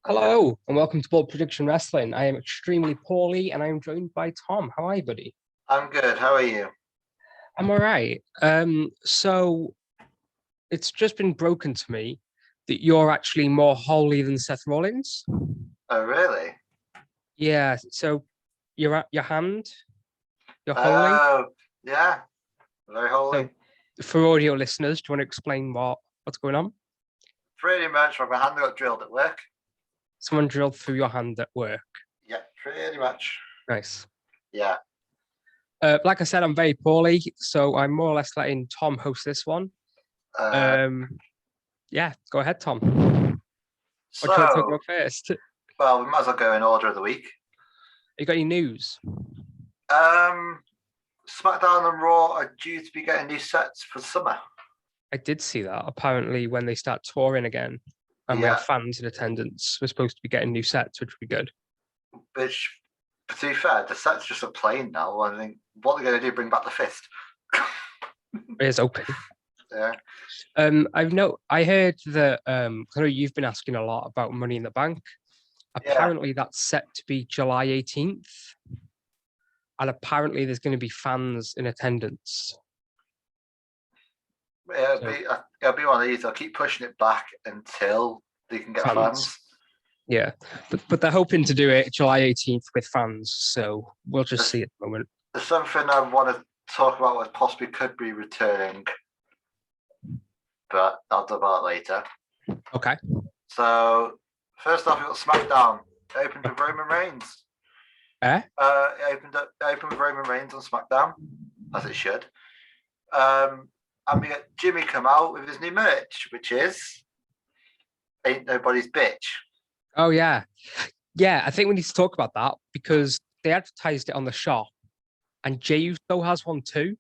Hello and welcome to Bold Prediction Wrestling. I am extremely poorly and I am joined by Tom. How are you, buddy? I'm good. How are you? I'm all right. So it's just been broken to me that you're actually more holy than Seth Rollins. Oh, really? Yeah. So you're at your hand. You're holy. Oh, yeah. Very holy. So for audio listeners, do you want to explain what's going on? Pretty much. My hand got drilled at work. Someone drilled through your hand at work. Yeah, pretty much. Nice. Yeah. Like I said, I'm very poorly, so I'm more or less letting Tom host this one. Yeah, go ahead, Tom. What do you want to talk about first? Well, we might as well go in order of the week. You got any news? SmackDown and Raw are due to be getting new sets for summer. I did see that. Apparently, when they start touring again and we have fans in attendance, we're supposed to be getting new sets, which would be good. Which, to be fair, the set's just a plane now. I think what they're going to do, bring back the fist. It is open. Yeah. I heard that I know you've been asking a lot about Money in the Bank. Apparently, that's set to be July 18th. And apparently, there's going to be fans in attendance. It'll be one of these. They'll keep pushing it back until they can get fans. Yeah, but they're hoping to do it July 18th with fans, so we'll just see at the moment. There's something I want to talk about what possibly could be returning, but I'll talk about it later. Okay. So, first off, we've got Smackdown. It opened with Roman Reigns. Eh? It opened with Roman Reigns on Smackdown, as it should. And we got Jimmy come out with his new merch, which is Ain't Nobody's Bitch. Oh, yeah. Yeah, I think we need to talk about that because they advertised it on the shop and Jey Uso has one too.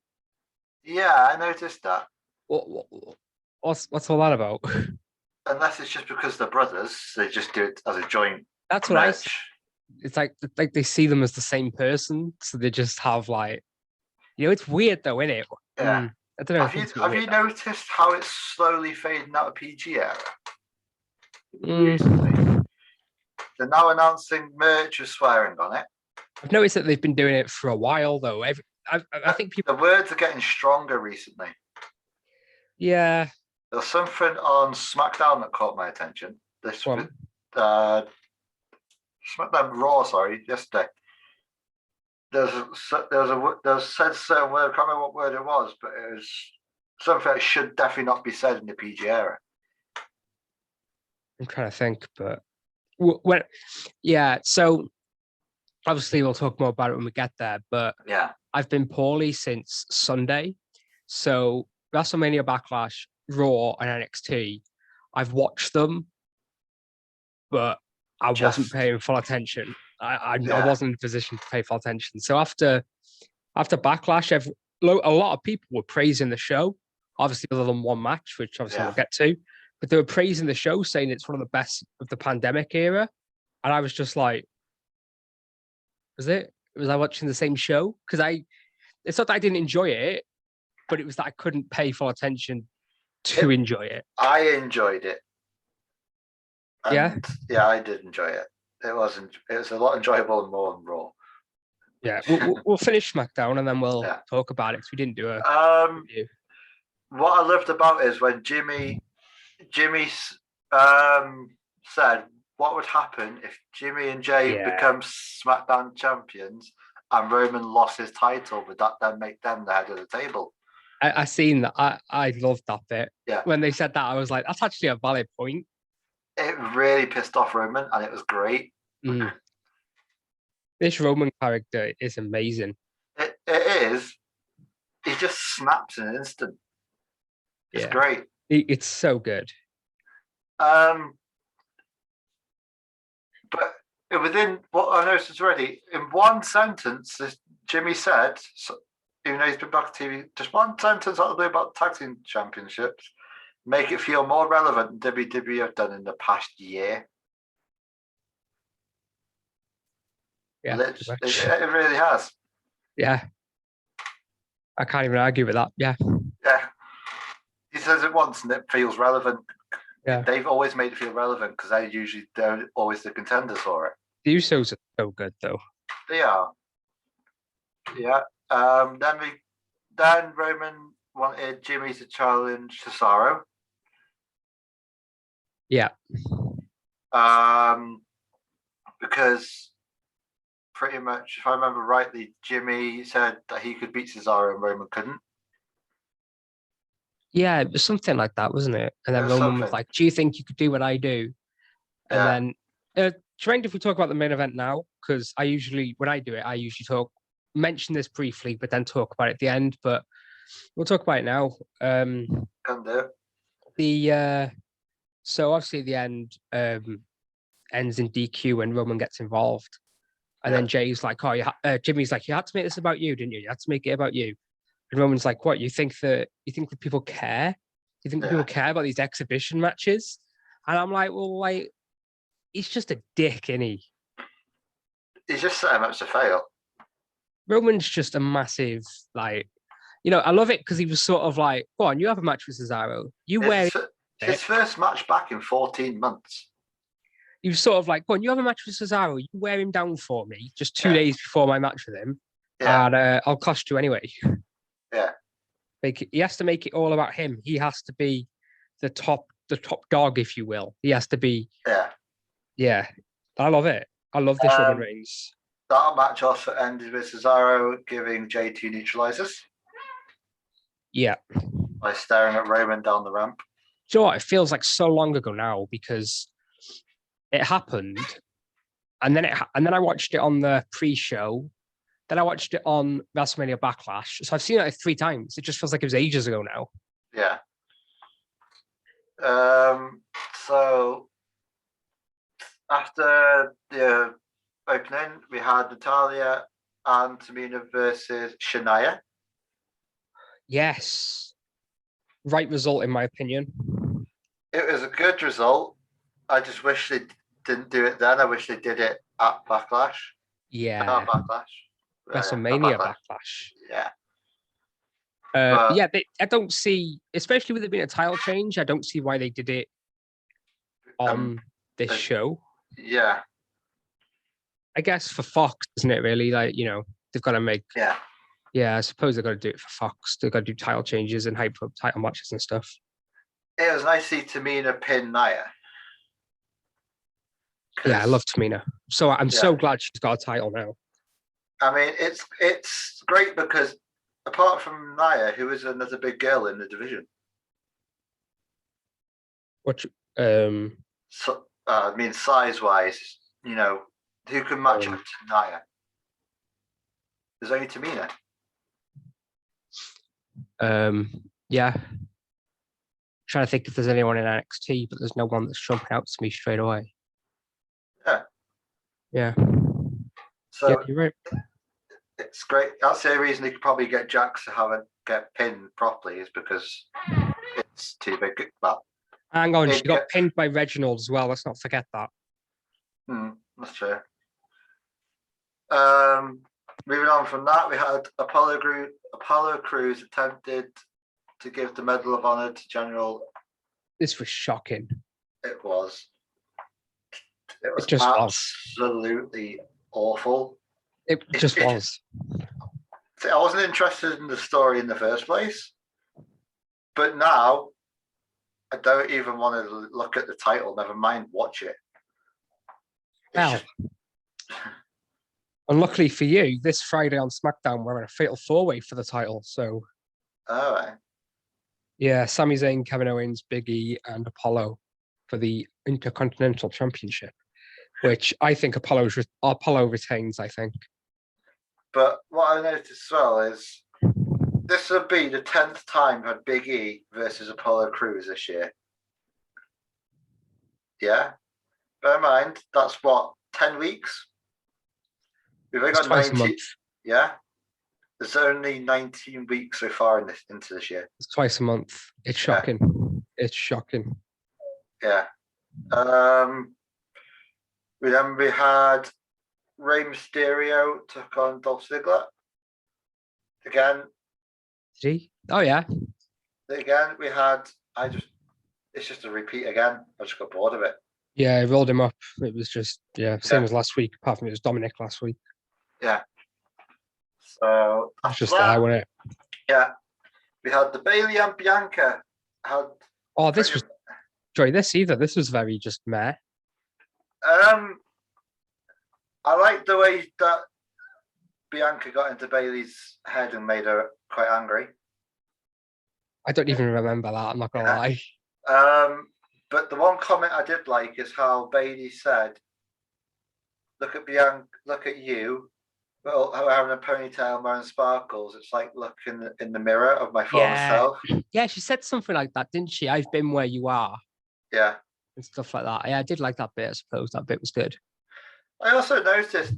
Yeah, I noticed that. What's all that about? Unless it's just because they're brothers, they just do it as a joint. That's what merch. It's like they see them as the same person, so they just have it's weird though, isn't it? Yeah. I don't know. Have you noticed how it's slowly fading out of PG era? Recently. They're now announcing merch with swearing on it. I've noticed that they've been doing it for a while though. I think people. The words are getting stronger recently. Yeah. There's something on SmackDown that caught my attention. This one. SmackDown Raw, yesterday. There's said certain word. I can't remember what word it was, but it was something that should definitely not be said in the PG era. I'm trying to think, but so obviously we'll talk more about it when we get there. But yeah, I've been poorly since Sunday, so WrestleMania Backlash, Raw, and NXT. I've watched them, but I wasn't paying full attention. I wasn't in a position to pay full attention. So after Backlash, a lot of people were praising the show. Obviously, other than one match, which obviously we'll get to, but they were praising the show, saying it's one of the best of the pandemic era. And I was just like, was I watching the same show? Because it's not that I didn't enjoy it, but it was that I couldn't pay full attention to enjoy it. I enjoyed it. And yeah, I did enjoy it. It was a lot enjoyable and more than Raw. Yeah, we'll finish SmackDown and then we'll talk about it because we didn't do a review. What I loved about it is when Jimmy said what would happen if Jimmy and Jey become SmackDown champions and Roman lost his title. Would that then make them the head of the table? I seen that. I loved that bit. Yeah. When they said that, I was like, that's actually a valid point. It really pissed off Roman, and it was great. This Roman character is amazing. It is. He just snaps in an instant. It's great. It's so good. But within what I noticed already, in one sentence, Jimmy said, even though he's been back to TV, just one sentence out of the way about tag team championships, make it feel more relevant than WWE have done in the past year. Yeah, it really has. Yeah. I can't even argue with that. Yeah. Yeah. He says it once and it feels relevant they've always made it feel relevant because they're always the contenders for it. The Usos are so good, though. They are. Yeah. Then Roman wanted Jimmy to challenge Cesaro. Yeah. Because pretty much, if I remember rightly, Jimmy said that he could beat Cesaro and Roman couldn't. Yeah, it was something like that, wasn't it? And then Roman was like, "Do you think you could do what I do?" And then, do you mind if we talk about the main event now? Because when I do it, I usually mention this briefly, but then talk about it at the end. But we'll talk about it now. Can do. So obviously the end ends in DQ when Roman gets involved. And then Jay's like, Jimmy's like, you had to make this about you, didn't you? You had to make it about you. And Roman's like, what? You think that people care? You think that people care about these exhibition matches? And I'm like, well, like, he's just a dick, isn't he? He's just so much to fail. Roman's just a massive, like, I love it because he was sort of like, go on, you have a match with Cesaro. His first match back in 14 months. He was sort of like, go on, you have a match with Cesaro. You wear him down for me just 2 days before my match with him. Yeah. And I'll cost you anyway. Yeah. He has to make it all about him. He has to be the top dog, if you will. He has to be. Yeah. Yeah. I love it. I love this Roman Reigns. That match also ended with Cesaro giving Jay 2 neutralizers. Yeah. By staring at Roman down the ramp. Do you know what? It feels like so long ago now because it happened, and then I watched it on the pre-show. Then I watched it on WrestleMania Backlash. So I've seen it like 3 times. It just feels like it was ages ago now. Yeah. So after the opening, we had Natalya and Tamina versus Shania. Yes. Right result, in my opinion. It was a good result. I just wish they didn't do it then. I wish they did it at Backlash. Yeah. Not Backlash. WrestleMania Backlash. Yeah. I don't see, especially with it being a title change, I don't see why they did it on this show. Yeah. I guess for Fox, isn't it really? Like, they've got to make. Yeah. Yeah, I suppose they've got to do it for Fox. They've got to do title changes and hype up title matches and stuff. It was nice to see Tamina pin Nia. Yeah, I love Tamina. So I'm so glad she's got a title now. I mean, it's great because apart from Nia, who is another big girl in the division. So, I mean, size-wise, who can match up to Nia? There's only Tamina. Yeah. Trying to think if there's anyone in NXT, but there's no one that's jumping out to me straight away. Yeah. Yeah. So yeah, you're right. It's great. That's the only reason they could probably get Jax to get pinned properly is because it's too big. Well, hang on, she got pinned by Reginald as well. Let's not forget that. That's true. Moving on from that, we had Apollo Crews attempted to give the Medal of Honor to General. This was shocking. It was. It was just absolutely awful. It just was. I wasn't interested in the story in the first place, but now I don't even want to look at the title. Never mind watch it. Well, unluckily for you, this Friday on Smackdown we're in a fatal 4-way for the title. So, all right. Yeah, Sami Zayn, Kevin Owens, Big E, and Apollo for the Intercontinental Championship, which I think Apollo retains. I think. But what I noticed as well is this will be the 10th time had Big E versus Apollo Crews this year. Yeah. Bear in mind, that's what, 10 weeks? We've only got 19. Yeah. There's only 19 weeks so far into this year. It's twice a month. It's shocking. Yeah. It's shocking. Yeah. We had Rey Mysterio took on Dolph Ziggler. Again. Did he? Oh yeah. Again, we had it's just a repeat again. I just got bored of it. Yeah, I rolled him up. It was just same as last week. Apart from it was Dominic last week. Yeah. So it's just there, wasn't it? Yeah. We had the Bailey and Bianca. This was enjoy this either. This was very just meh. I like the way that Bianca got into Bailey's head and made her quite angry. I don't even remember that. I'm not gonna lie. But the one comment I did like is how Bailey said, "Look at Bianca. Look at you. Well, having a ponytail and wearing sparkles. It's like looking in the mirror of my former self." Yeah, she said something like that, didn't she? I've been where you are. Yeah. And stuff like that. Yeah, I did like that bit. I suppose that bit was good. I also noticed.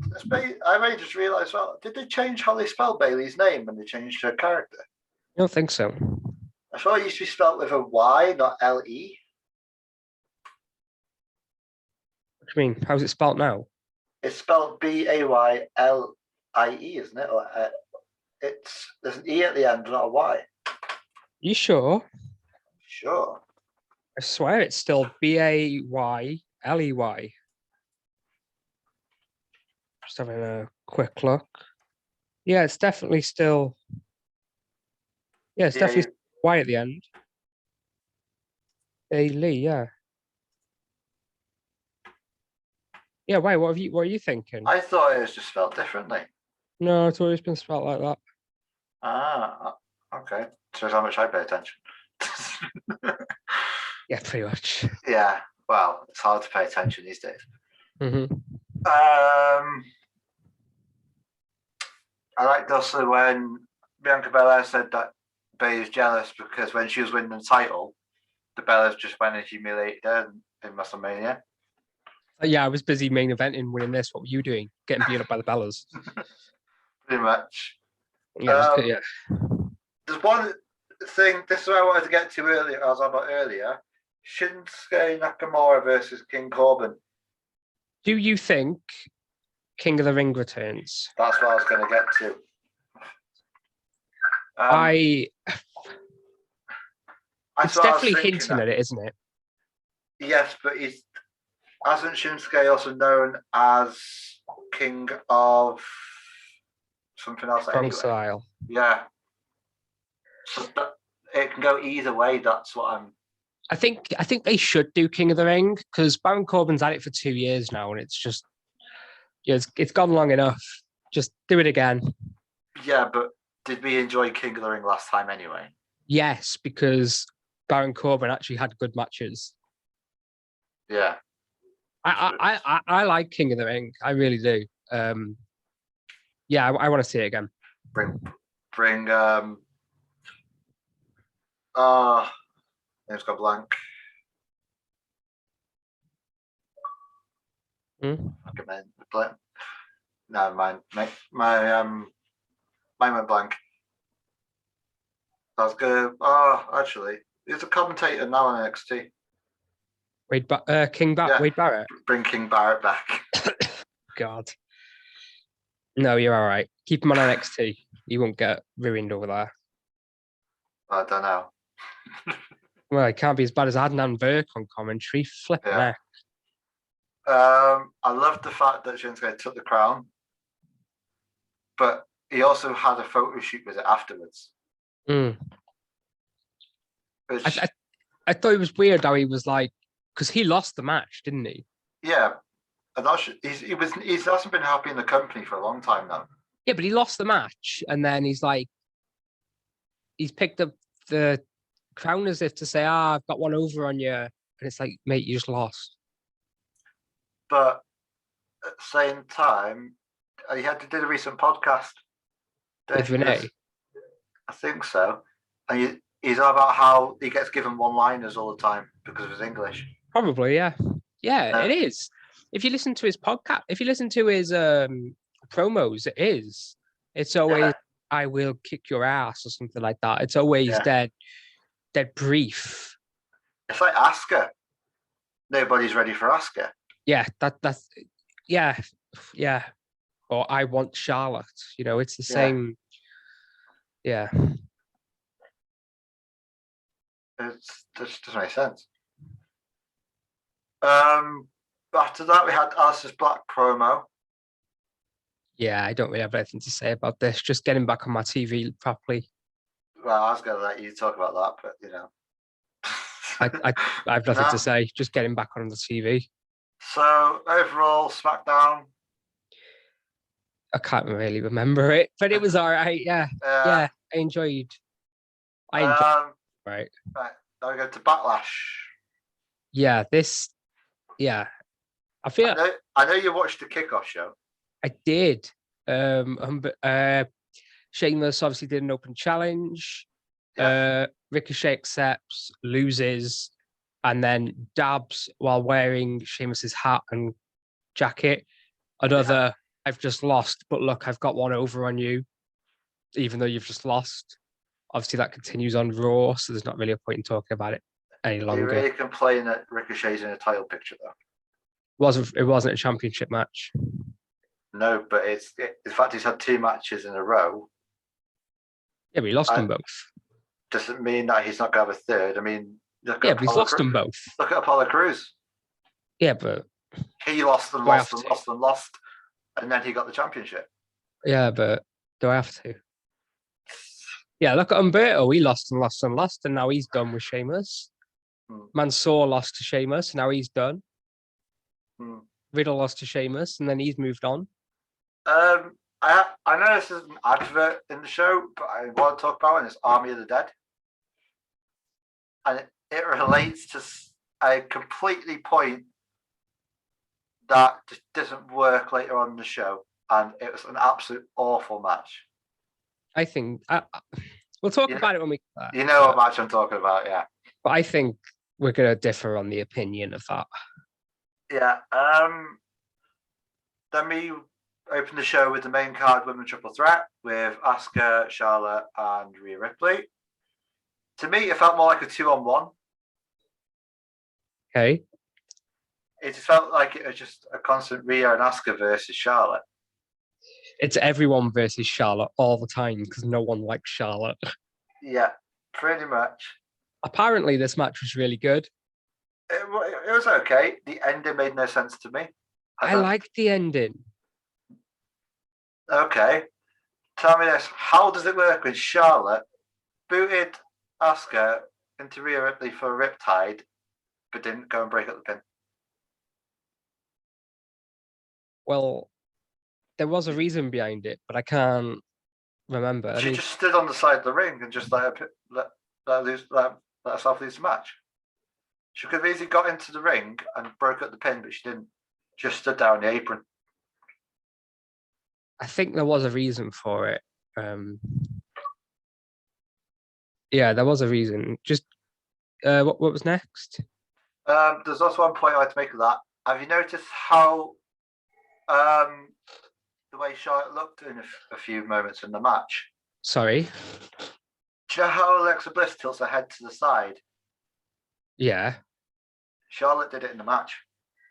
I may just realised. Well, did they change how they spell Bailey's name when they changed her character? I don't think so. I thought it used to be spelled with a Y, not L-E. What do you mean? How's it spelled now? It's spelled B-A-Y-L-I-E, isn't it? Or, there's an E at the end, not a Y. You sure? Sure. I swear it's still B-A-Y-L-E-Y. Just having a quick look. Yeah, it's definitely still. Yeah, it's definitely Y at the end. Bailey, yeah. Yeah, why? What are you thinking? I thought it was just spelled differently. No, it's always been spelled like that. Ah, okay. Shows how much I pay attention. Yeah, pretty much. Yeah, well, it's hard to pay attention these days. Mm-hmm. I liked also when Bianca Belair said that Bayley's jealous because when she was winning the title, the Bellas just went and humiliated her in WrestleMania. Yeah, I was busy main eventing winning this. What were you doing? Getting beat up by the Bellas. Pretty much. Yeah, There's one thing, this is what I wanted to get to earlier, as I was about earlier. Shinsuke Nakamura versus King Corbin. Do you think King of the Ring returns? That's what I was going to get to. It's definitely hinting at it, isn't it? Yes, but hasn't Shinsuke also known as King of something else anyway? Style. Yeah. So it can go either way. That's what I'm. I think they should do King of the Ring because Baron Corbin's at it for 2 years now, and it's just it's gone long enough. Just do it again. Yeah, but did we enjoy King of the Ring last time anyway? Yes, because Baron Corbin actually had good matches. Yeah. I like King of the Ring. I really do. Yeah, I want to see it again. Bring name's got blank. No, mine went blank. That's good. Actually, he's a commentator now on NXT. Wade Barrett. Bring King Barrett back. God. No, you're all right. Keep him on NXT. He won't get ruined over there. I don't know. Well, it can't be as bad as Adnan Virk on commentary. Flipping heck. I love the fact that Shinsuke took the crown, but he also had a photo shoot with it afterwards. I thought it was weird how he was like, because he lost the match, didn't he? Yeah, and he hasn't been happy in the company for a long time now. Yeah, but he lost the match, and then he's picked up the crown as if to say, I've got one over on you, and it's like, mate, you just lost. But at the same time, he did a recent podcast with Renee. I think so, and he's all about how he gets given one-liners all the time because of his English. Probably, yeah. Yeah, it is. If you listen to his podcast, if you listen to his promos, it is. It's always, I will kick your ass or something like that. It's always dead brief. It's like Asuka. Nobody's ready for Asuka. Yeah, that's Or I want Charlotte. It's the same. Yeah. It just doesn't make sense. After that, we had Alice's Black promo. Yeah, I don't really have anything to say about this. Just getting back on my TV properly. Well, I was going to let you talk about that, but you know. I have nothing to say. Just getting back on the TV. So overall, SmackDown. I can't really remember it, but it was all right. Yeah, I enjoyed. Right. Now we go to Backlash. Yeah, I feel. I know you watched the kickoff show. I did. Sheamus obviously did an open challenge. Yeah. Ricochet accepts, loses, and then dabs while wearing Sheamus's hat and jacket. Another, I've just lost, but look, I've got one over on you, even though you've just lost. Obviously, that continues on Raw, so there's not really a point in talking about it any longer. You really complain that Ricochet's in a title picture, though. It wasn't a championship match. No, but in fact, he's had 2 matches in a row. Yeah, but he lost them both. Doesn't mean that he's not going to have a third. I mean, but he's lost them both. Look at Apollo Crews. Yeah, but he lost and lost and lost and lost, and then he got the championship. Yeah, but do I have to? Yeah, look at Humberto. He lost and lost and lost, and now he's done with Sheamus. Mansoor lost to Sheamus, now he's done. Riddle lost to Sheamus, and then he's moved on. I know this is an advert in the show, but I want to talk about it. It's Army of the Dead, and it relates to a completely point that just doesn't work later on in the show, and it was an absolute awful match. I think we'll talk about it when we. You know what match I'm talking about, yeah. But I think we're going to differ on the opinion of that. Yeah. Then we opened the show with the main card women triple threat with Asuka, Charlotte, and Rhea Ripley. To me, it felt more like a 2-on-1. Okay. It just felt like it was just a constant Rhea and Asuka versus Charlotte. It's everyone versus Charlotte all the time because no one likes Charlotte. Yeah, pretty much. Apparently, this match was really good. It was okay. The ending made no sense to me. I liked the ending. Okay. Tell me this. How does it work when Charlotte booted Asuka into Rhea Ripley for a riptide, but didn't go and break up the pin? Well, there was a reason behind it, but I can't remember. She just stood on the side of the ring and just let herself lose the match. She could have easily got into the ring and broke up the pin, but she didn't. Just stood down the apron. I think there was a reason for it. Yeah, there was a reason. Just what was next? There's also one point I like to make of that. Have you noticed how the way Charlotte looked in a few moments in the match? Sorry? Do you know how Alexa Bliss tilts her head to the side? Yeah. Charlotte did it in the match.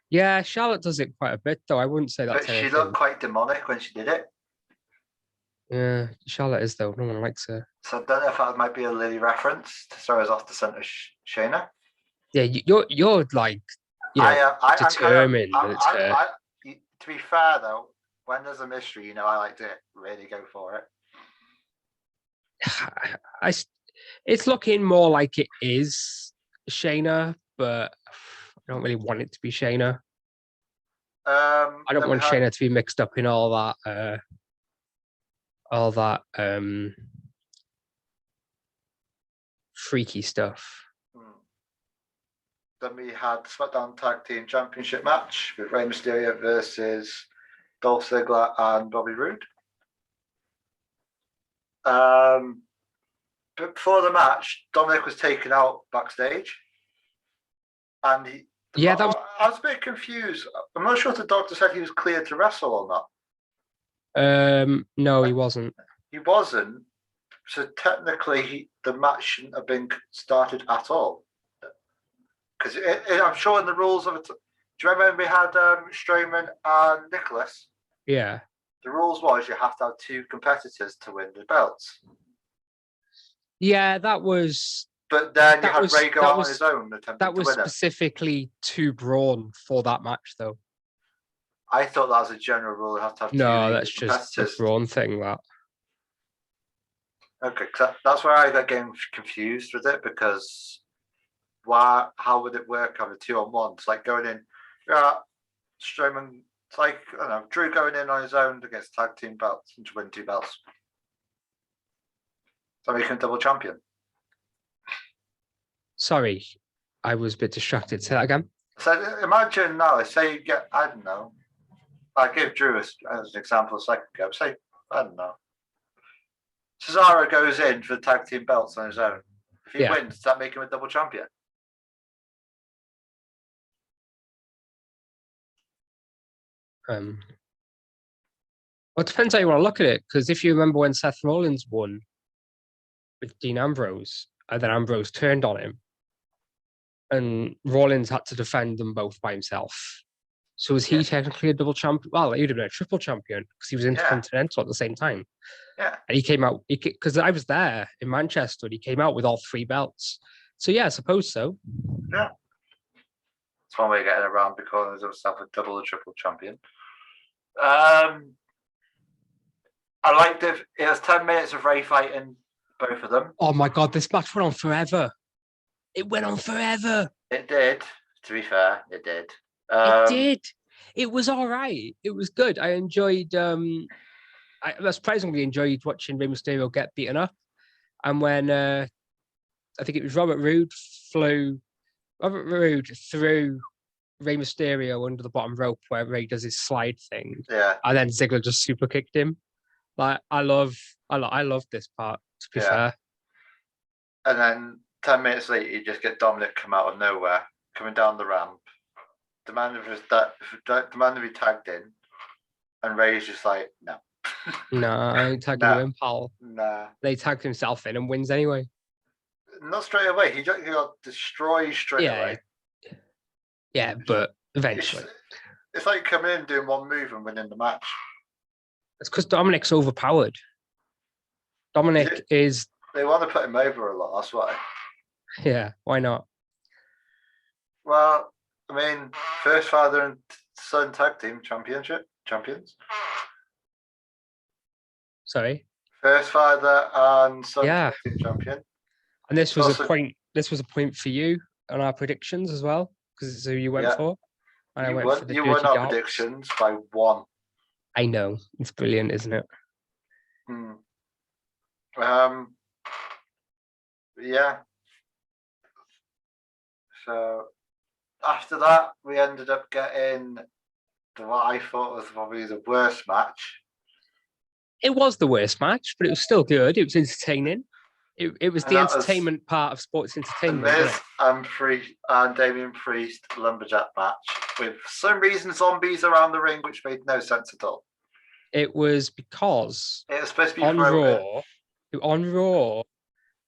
Yeah, Charlotte does it quite a bit, though. I wouldn't say that's anything. She looked quite demonic when she did it. Yeah, Charlotte is, though. No one likes her. So I don't know if that might be a Lily reference to throw us off the centre, Shayna. Yeah, you're like, determined that it's her. To be fair, though, when there's a mystery, I like to really go for it. It's looking more like it is Shayna, but I don't really want it to be Shayna. I don't want Shayna to be mixed up in all that freaky stuff. Then we had SmackDown Tag Team Championship match with Rey Mysterio versus Dolph Ziggler and Bobby Roode. But before the match, Dominic was taken out backstage. And I was a bit confused. I'm not sure if the doctor said he was cleared to wrestle or not. No, he wasn't. He wasn't. So technically, the match shouldn't have been started at all. Because I'm sure in the rules of it. Do you remember we had Strowman and Nicholas? Yeah. The rules was you have to have 2 competitors to win the belts. Yeah, that was But then you had Ray go out on his own, attempting to win it. That was specifically to Braun for that match, though. I thought that was a general rule. You have to have no, that's just a Braun thing. That. Okay, that's where I got getting confused with it, because how would it work on a 2-on-1? It's like going in, Strowman. It's like, I don't know, Drew going in on his own against tag team belts and to win 2 belts. So he can double champion. Sorry, I was a bit distracted. Say that again. So imagine now, say you get, I don't know, I gave Drew as an example a second ago. Say, I don't know, Cesaro goes in for the tag team belts on his own. If he wins, does that make him a double champion? Well, it depends how you want to look at it. Because if you remember when Seth Rollins won with Dean Ambrose, and then Ambrose turned on him, and Rollins had to defend them both by himself. So was he technically a double champion? Well, he would have been a triple champion because he was intercontinental at the same time. Yeah. And he came out, because I was there in Manchester, and he came out with all 3 belts. So yeah, I suppose so. Yeah. That's one way of getting around because himself a double or triple champion. I liked it. It was 10 minutes of Ray fighting both of them. Oh my God, this match went on forever. It went on forever. It did. To be fair, it did. It did. It was all right. It was good. I enjoyed. I surprisingly enjoyed watching Rey Mysterio get beaten up. And when I think it was Robert Roode threw Rey Mysterio under the bottom rope where Rey does his slide thing. Yeah. And then Ziggler just super kicked him. Like I love this part. To be fair. And then 10 minutes later, you just get Dominic come out of nowhere, coming down the ramp, demanding to be tagged in, and Ray's just like, no. No, I ain't tagging you in, pal. Nah. They tagged himself in and wins anyway. Not straight away. He got destroyed straight away. Yeah, but eventually. It's like coming in, doing one move and winning the match. It's because Dominic's overpowered. Dominic is... They want to put him over a lot, that's why. Yeah, why not? Well, I mean, first father and son tag team champions. Sorry? First father and son tag team champion. And this was a point. This was a point for you on our predictions as well, because it's who you went for. And I went for the you won our predictions by 1. I know. It's brilliant, isn't it? Yeah. So after that, we ended up getting what I thought was probably the worst match. It was the worst match, but it was still good. It was entertaining. It was the entertainment part of sports entertainment. Miz and Damian Priest lumberjack match with some reason zombies around the ring, which made no sense at all. It was because it was supposed to be on Raw,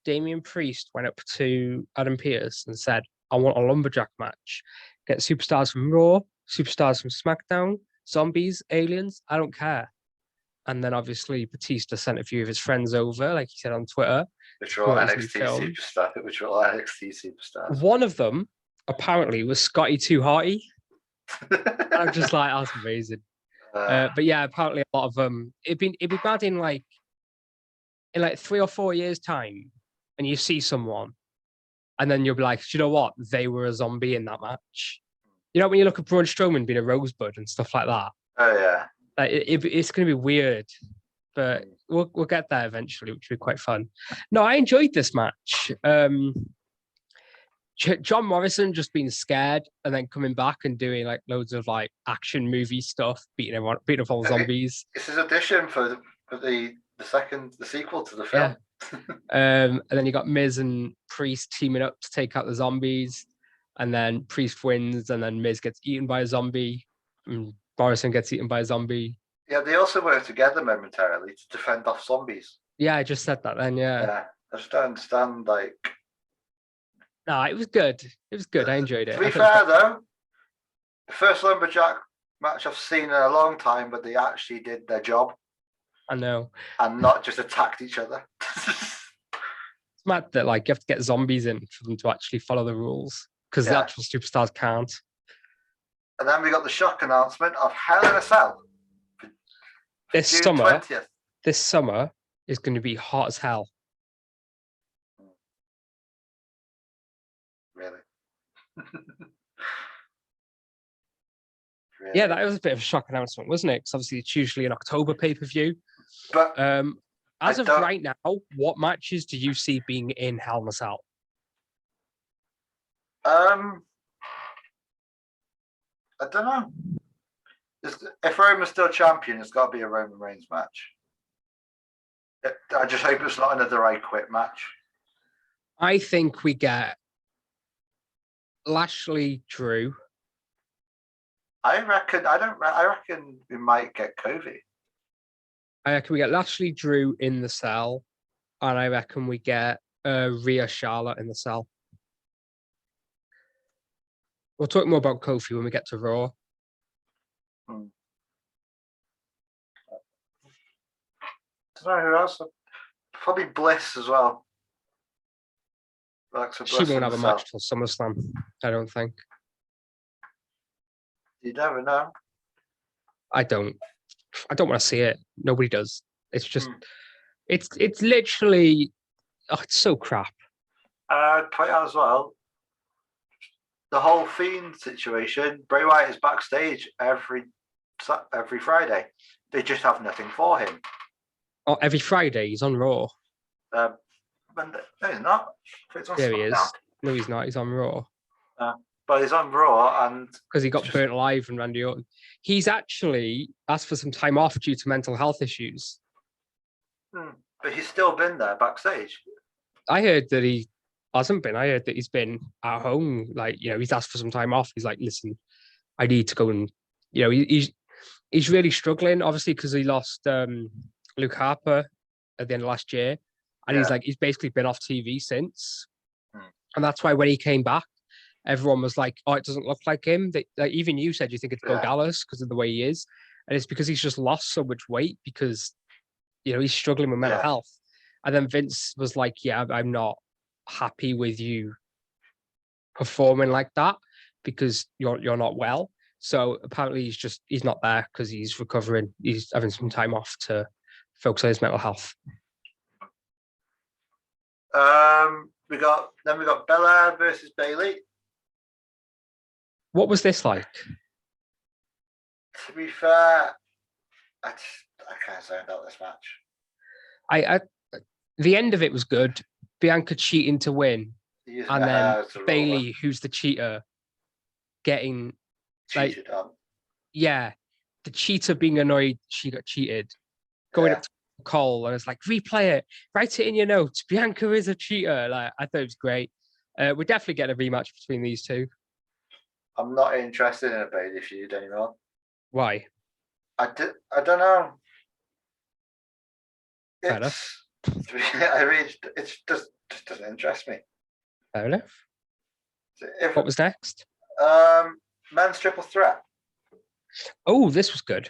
Damian Priest went up to Adam Pearce and said, I want a lumberjack match. Get superstars from Raw, superstars from SmackDown, zombies, aliens, I don't care. And then obviously Batista sent a few of his friends over, like he said on Twitter. Which were all NXT superstars. One of them apparently was Scotty 2 Hotty. I'm just like, that's amazing. But yeah, apparently a lot of them. It'd be bad in like 3 or 4 years' time, and you see someone, and then you'll be like, do you know what? They were a zombie in that match. You know when you look at Braun Strowman being a rosebud and stuff like that. Oh yeah. It's going to be weird, but we'll get there eventually, which will be quite fun. No, I enjoyed this match. John Morrison just being scared and then coming back and doing like loads of like action movie stuff, beating up all zombies. It's his audition for the sequel to the film. Yeah. And then you got Miz and Priest teaming up to take out the zombies, and then Priest wins, and then Miz gets eaten by a zombie, and Morrison gets eaten by a zombie. Yeah, they also work together momentarily to defend off zombies. Yeah, I just said that then, Yeah, I just don't understand, like... No, it was good. It was good. I enjoyed it. To be fair, though, the first lumberjack match I've seen in a long time, but they actually did their job. I know. And not just attacked each other. mad that like you have to get zombies in for them to actually follow the rules because the actual superstars can't. And then we got the shock announcement of Hell in a Cell. This June summer, 20th. This summer is going to be hot as hell. Really? Really? Yeah, that was a bit of a shock announcement, wasn't it? Because obviously it's usually an October pay-per-view. But as of right now, what matches do you see being in Hell in a Cell? I don't know. If Roman's still champion, it's got to be a Roman Reigns match. I just hope it's not another I Quit match. I think we get Lashley, Drew. I reckon we might get Kofi. I reckon we get Lashley, Drew in the cell, and I reckon we get Rhea, Charlotte in the cell. We'll talk more about Kofi when we get to Raw. I don't know who else. Probably Bliss as well. She won't have a match till SummerSlam, I don't think. You never know. I don't want to see it. Nobody does. It's just, it's literally, it's so crap. I'd point out as well, the whole Fiend situation. Bray Wyatt is backstage every Friday. They just have nothing for him. Oh, every Friday he's on Raw. No, he's not. There he is. No, he's not. He's on Raw. But he's on Raw, and because he got burnt alive and Randy Orton. He's actually asked for some time off due to mental health issues. But he's still been there backstage. I heard that he hasn't been. I heard that he's been at home. Like, he's asked for some time off. He's like, listen, I need to go and, he's really struggling, obviously, because he lost Luke Harper at the end of last year. And he's basically been off TV since. And that's why when he came back, everyone was like, oh, it doesn't look like him. Even you said you think it's Bo Dallas because of the way he is. And it's because he's just lost so much weight because, he's struggling with mental health. And then Vince was like, yeah, I'm not happy with you performing like that because you're not well. So apparently he's not there because he's recovering. He's having some time off to focus on his mental health. We got Belair versus Bayley. What was this like? To be fair, I can't say about this match. The end of it was good. Bianca cheating to win, and then Bayley, who's the cheater, getting cheated on. Yeah, the cheater being annoyed she got cheated, going up to Cole and it's like, replay it, write it in your notes. Bianca is a cheater. Like, I thought it was great. We're definitely getting a rematch between these two. I'm not interested in a Bayley feud anymore. Why? I don't know. Fair enough. It just doesn't interest me. Fair enough. What was next? Men's triple threat. Oh, this was good.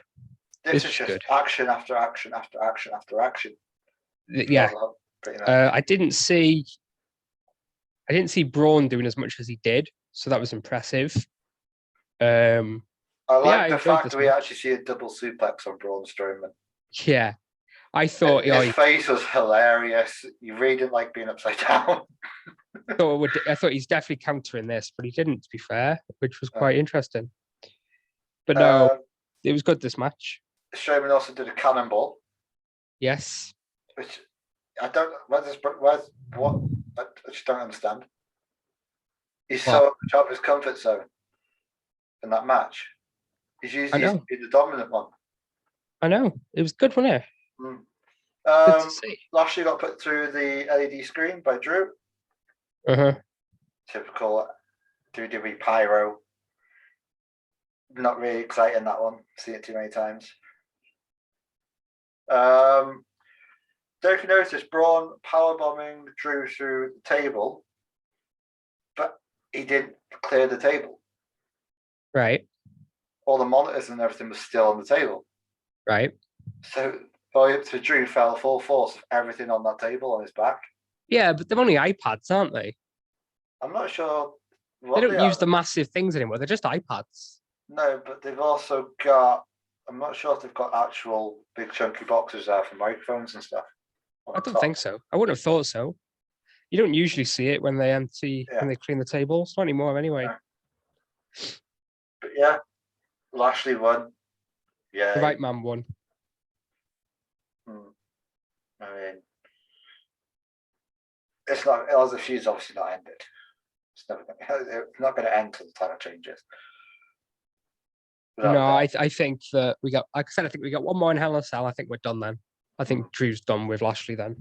This is just good. Action after action after action after action. Yeah. I didn't see Braun doing as much as he did, so that was impressive. I like the fact that we actually see a double suplex on Braun Strowman. Yeah. I thought his face was hilarious. You really didn't like being upside down. I thought he's definitely countering this, but he didn't, to be fair, which was quite interesting. But no, it was good, this match. Strowman also did a cannonball. Yes. Which I don't. What? I just don't understand. He's so out of his comfort zone in that match. He's usually the dominant one. I know. It was good, wasn't it? Lashley got put through the LED screen by Drew. Typical WWE pyro. Not really exciting, that one. Seen it too many times. Don't know if you noticed, Braun powerbombing Drew through the table, but he didn't clear the table. Right. All the monitors and everything was still on the table. Right. So Drew fell full force of everything on that table on his back. Yeah, but they're only iPads, aren't they? I'm not sure they don't use the massive things anymore. They're just iPads. No, but they've also got. I'm not sure if they've got actual big chunky boxes there for microphones and stuff. I don't think so. I wouldn't have thought so. You don't usually see it when they when they clean the tables. Not anymore, anyway. No. But yeah, Lashley won. Yeah, the right man won. I mean, it's not. The feud's obviously not ended. It's not going to end until the title changes. No, I think that we got. Like I said, I think we got one more in Hell in a Cell. I think we're done then. I think Drew's done with Lashley then.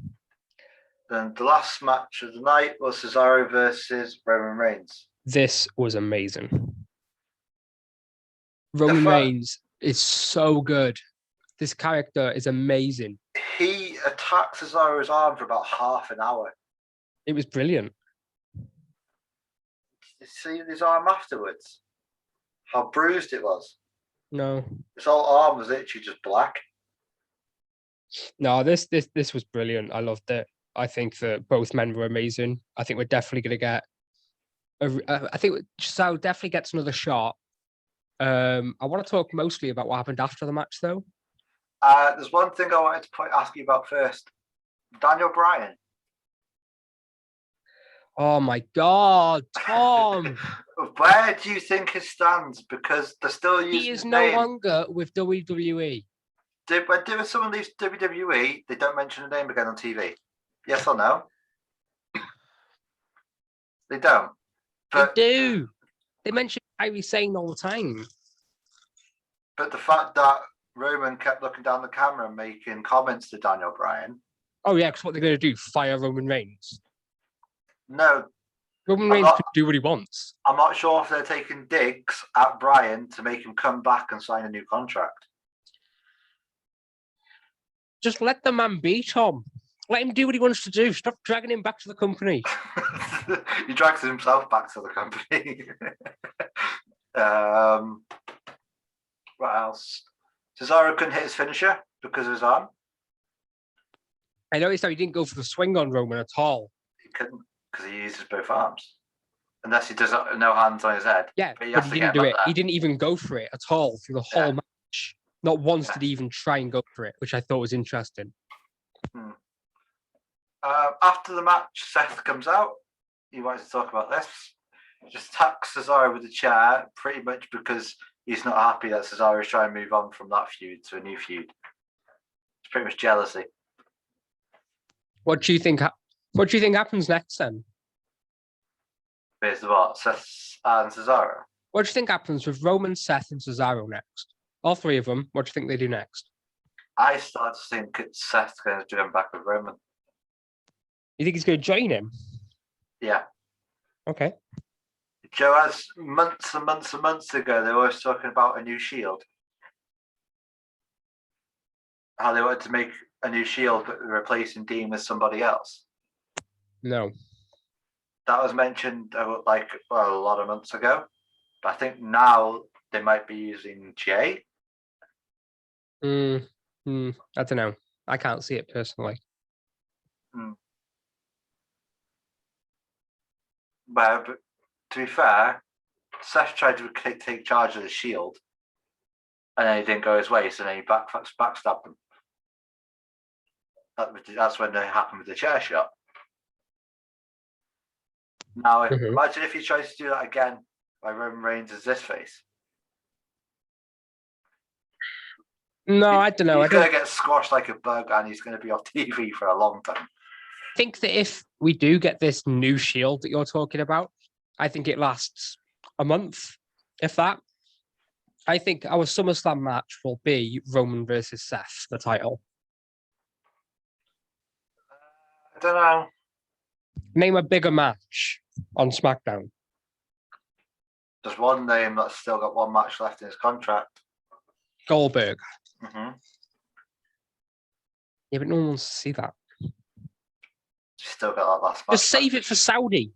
Then the last match of the night was Cesaro versus Roman Reigns. This was amazing. Roman Reigns is so good. This character is amazing. He attacked Cesaro's arm for about half an hour. It was brilliant. Did you see his arm afterwards? How bruised it was. No. His whole arm was literally just black. No, this was brilliant. I loved it. I think that both men were amazing. I think we're definitely going to get. I think Cesaro definitely gets another shot. I want to talk mostly about what happened after the match, though. There's one thing I wanted to ask you about first. Daniel Bryan. Oh my God, Tom! Where do you think it stands? Because they're still using. He is no longer with WWE. When doing someone leaves WWE, they don't mention the name again on TV. Yes or no? They don't. But they do. They mention Kairi Sane all the time. But the fact that Roman kept looking down the camera and making comments to Daniel Bryan. Oh yeah, because what they're going to do? Fire Roman Reigns? No. Roman Reigns can do what he wants. I'm not sure if they're taking digs at Bryan to make him come back and sign a new contract. Just let the man be, Tom. Let him do what he wants to do. Stop dragging him back to the company. He drags himself back to the company. What else? Cesaro couldn't hit his finisher because of his arm. I noticed how he didn't go for the swing on Roman at all. He couldn't because he uses both arms. Unless he does no hands on his head. Yeah, but he didn't do it. He didn't even go for it at all through the whole match. Not once did he even try and go for it, which I thought was interesting. After the match, Seth comes out. He wants to talk about this. Just attacks Cesaro with a chair, pretty much because he's not happy that Cesaro is trying to move on from that feud to a new feud. It's pretty much jealousy. What do you think? What do you think happens next then? Based on what? Seth and Cesaro. What do you think happens with Roman, Seth, and Cesaro next? All three of them. What do you think they do next? I start to think it's Seth going to join back with Roman. You think he's going to join him? Yeah. Okay. Joe, as months and months and months ago, they were always talking about a new Shield. How they wanted to make a new Shield, but replacing Dean with somebody else. No. That was mentioned a lot of months ago. But I think now they might be using Jay. I don't know. I can't see it personally. But to be fair, Seth tried to take charge of the Shield, and then he didn't go his way, so then he backstabbed them. That's when it happened with the chair shot. Now, imagine if he tries to do that again by Roman Reigns as this face. No, I don't know. He's going to get squashed like a bug, and he's going to be off TV for a long time. I think that if we do get this new Shield that you're talking about, I think it lasts a month, if that. I think our SummerSlam match will be Roman versus Seth, the title. I don't know. Name a bigger match on SmackDown. There's one name that's still got one match left in his contract. Goldberg. Mm-hmm. Yeah, but no one wants to see that. Still got that last match. Just save it for Saudi.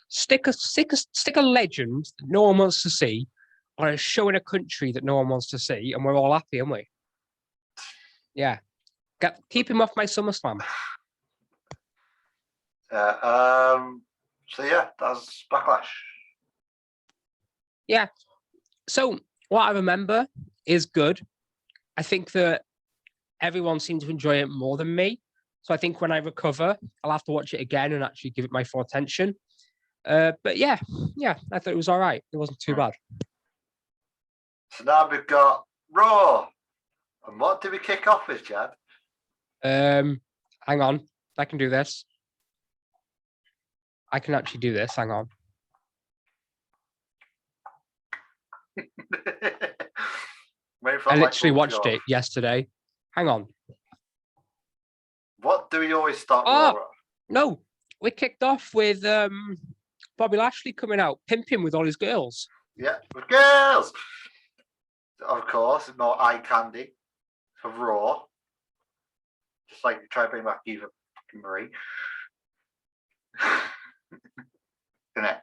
Stick a legend that no one wants to see on a show in a country that no one wants to see, and we're all happy, aren't we? Yeah. Keep him off my SummerSlam. So yeah, that's Backlash. Yeah. So what I remember is good. I think that everyone seemed to enjoy it more than me. So I think when I recover, I'll have to watch it again and actually give it my full attention. But yeah, I thought it was all right. It wasn't too bad. So now we've got Raw. And what do we kick off with, Chad? Hang on. I can do this. I can actually do this. Hang on. I literally watched it yesterday. Hang on. What do we always start Raw? No, we kicked off with Bobby Lashley coming out, pimping with all his girls. Yeah, with girls. Of course, more eye candy for Raw. Just like try to bring back Eva Marie. Isn't it?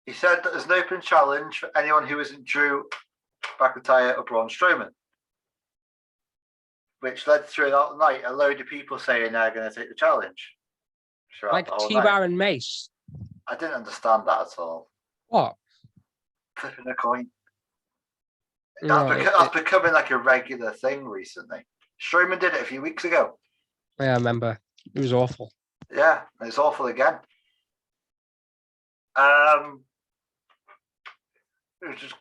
He said that there's an open challenge for anyone who isn't Drew McIntyre or Braun Strowman, which led throughout the night a load of people saying they're going to take the challenge. Like T-Bar and Mace. I didn't understand that at all. What? Flipping a coin. That's becoming like a regular thing recently. Strowman did it a few weeks ago. Yeah, I remember. It was awful. Yeah, it's awful again. It was just,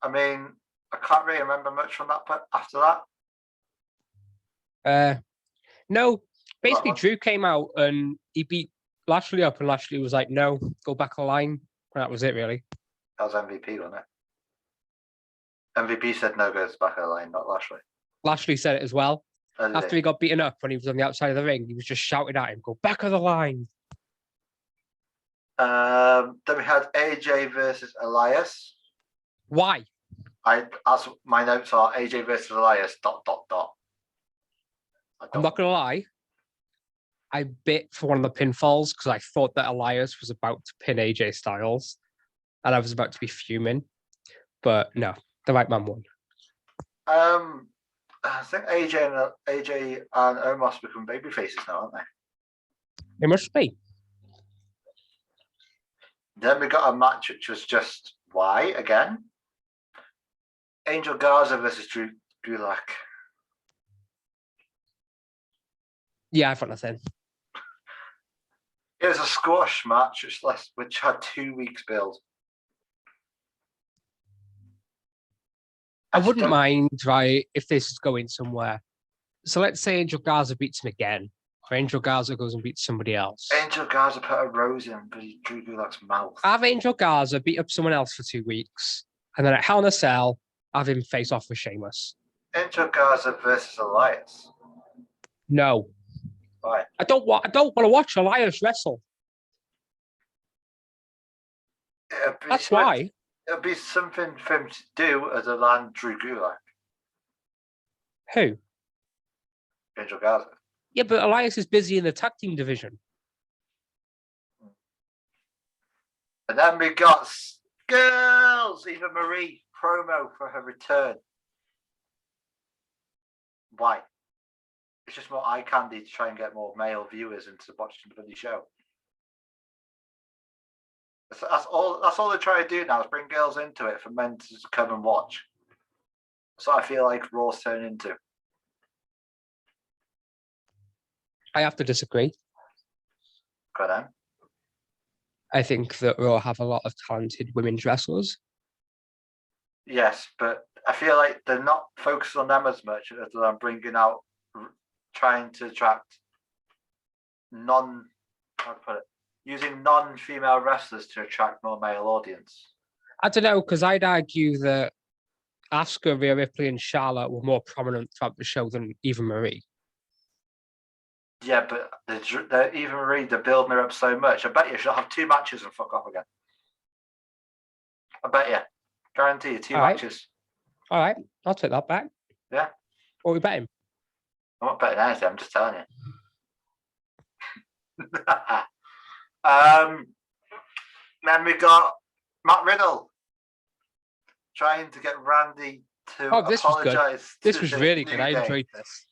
I can't really remember much from that after that. No, basically Drew came out and he beat Lashley up and Lashley was like, no, go back the line. That was it, really. That was MVP, wasn't it? MVP said no goes back of the line, not Lashley. Lashley said it as well. After he got beaten up when he was on the outside of the ring, he was just shouting at him, go back of the line. Then we had AJ versus Elias. Why? My notes are AJ versus Elias, ... I'm not going to lie. I bit for one of the pinfalls because I thought that Elias was about to pin AJ Styles and I was about to be fuming. But no, the right man won. I think AJ and Omos become baby faces now, aren't they? They must be. Then we got a match which was just why again? Angel Garza versus Drew Gulak. Yeah, I thought nothing. It was a squash match which had 2 weeks build. I wouldn't mind, right, if this is going somewhere. So let's say Angel Garza beats him again, or Angel Garza goes and beats somebody else. Angel Garza put a rose in Drew Gulak's mouth. Have Angel Garza beat up someone else for 2 weeks, and then at Hell in a Cell, have him face off with Sheamus. Angel Garza versus Elias. No. Why? I don't want to watch Elias wrestle. That's why. It'll be something for him to do as a land Drew Gulak. Who? Angel Garza. Yeah, but Elias is busy in the tag team division. And then we got girls, Eva Marie promo for her return. Why? It's just more eye candy to try and get more male viewers into watching the bloody show. That's all they're trying to do now is bring girls into it for men to come and watch. So I feel like Raw's turning into. I have to disagree. Go on. I think that Raw have a lot of talented women's wrestlers. Yes, but I feel like they're not focused on them as much as they're bringing out, trying to attract using non-female wrestlers to attract more male audience. I don't know, because I'd argue that Asuka, Rhea Ripley, and Charlotte were more prominent throughout the show than Eva Marie. Yeah, but Eva Marie, they're building her up so much. I bet you she'll have 2 matches and fuck off again. I bet you. Guarantee you 2 matches. All right, I'll take that back. Yeah. What are we betting? I'm not betting anything, I'm just telling you. Then we got Matt Riddle trying to get Randy to this was good. apologize. This was really good. I Day. enjoyed this.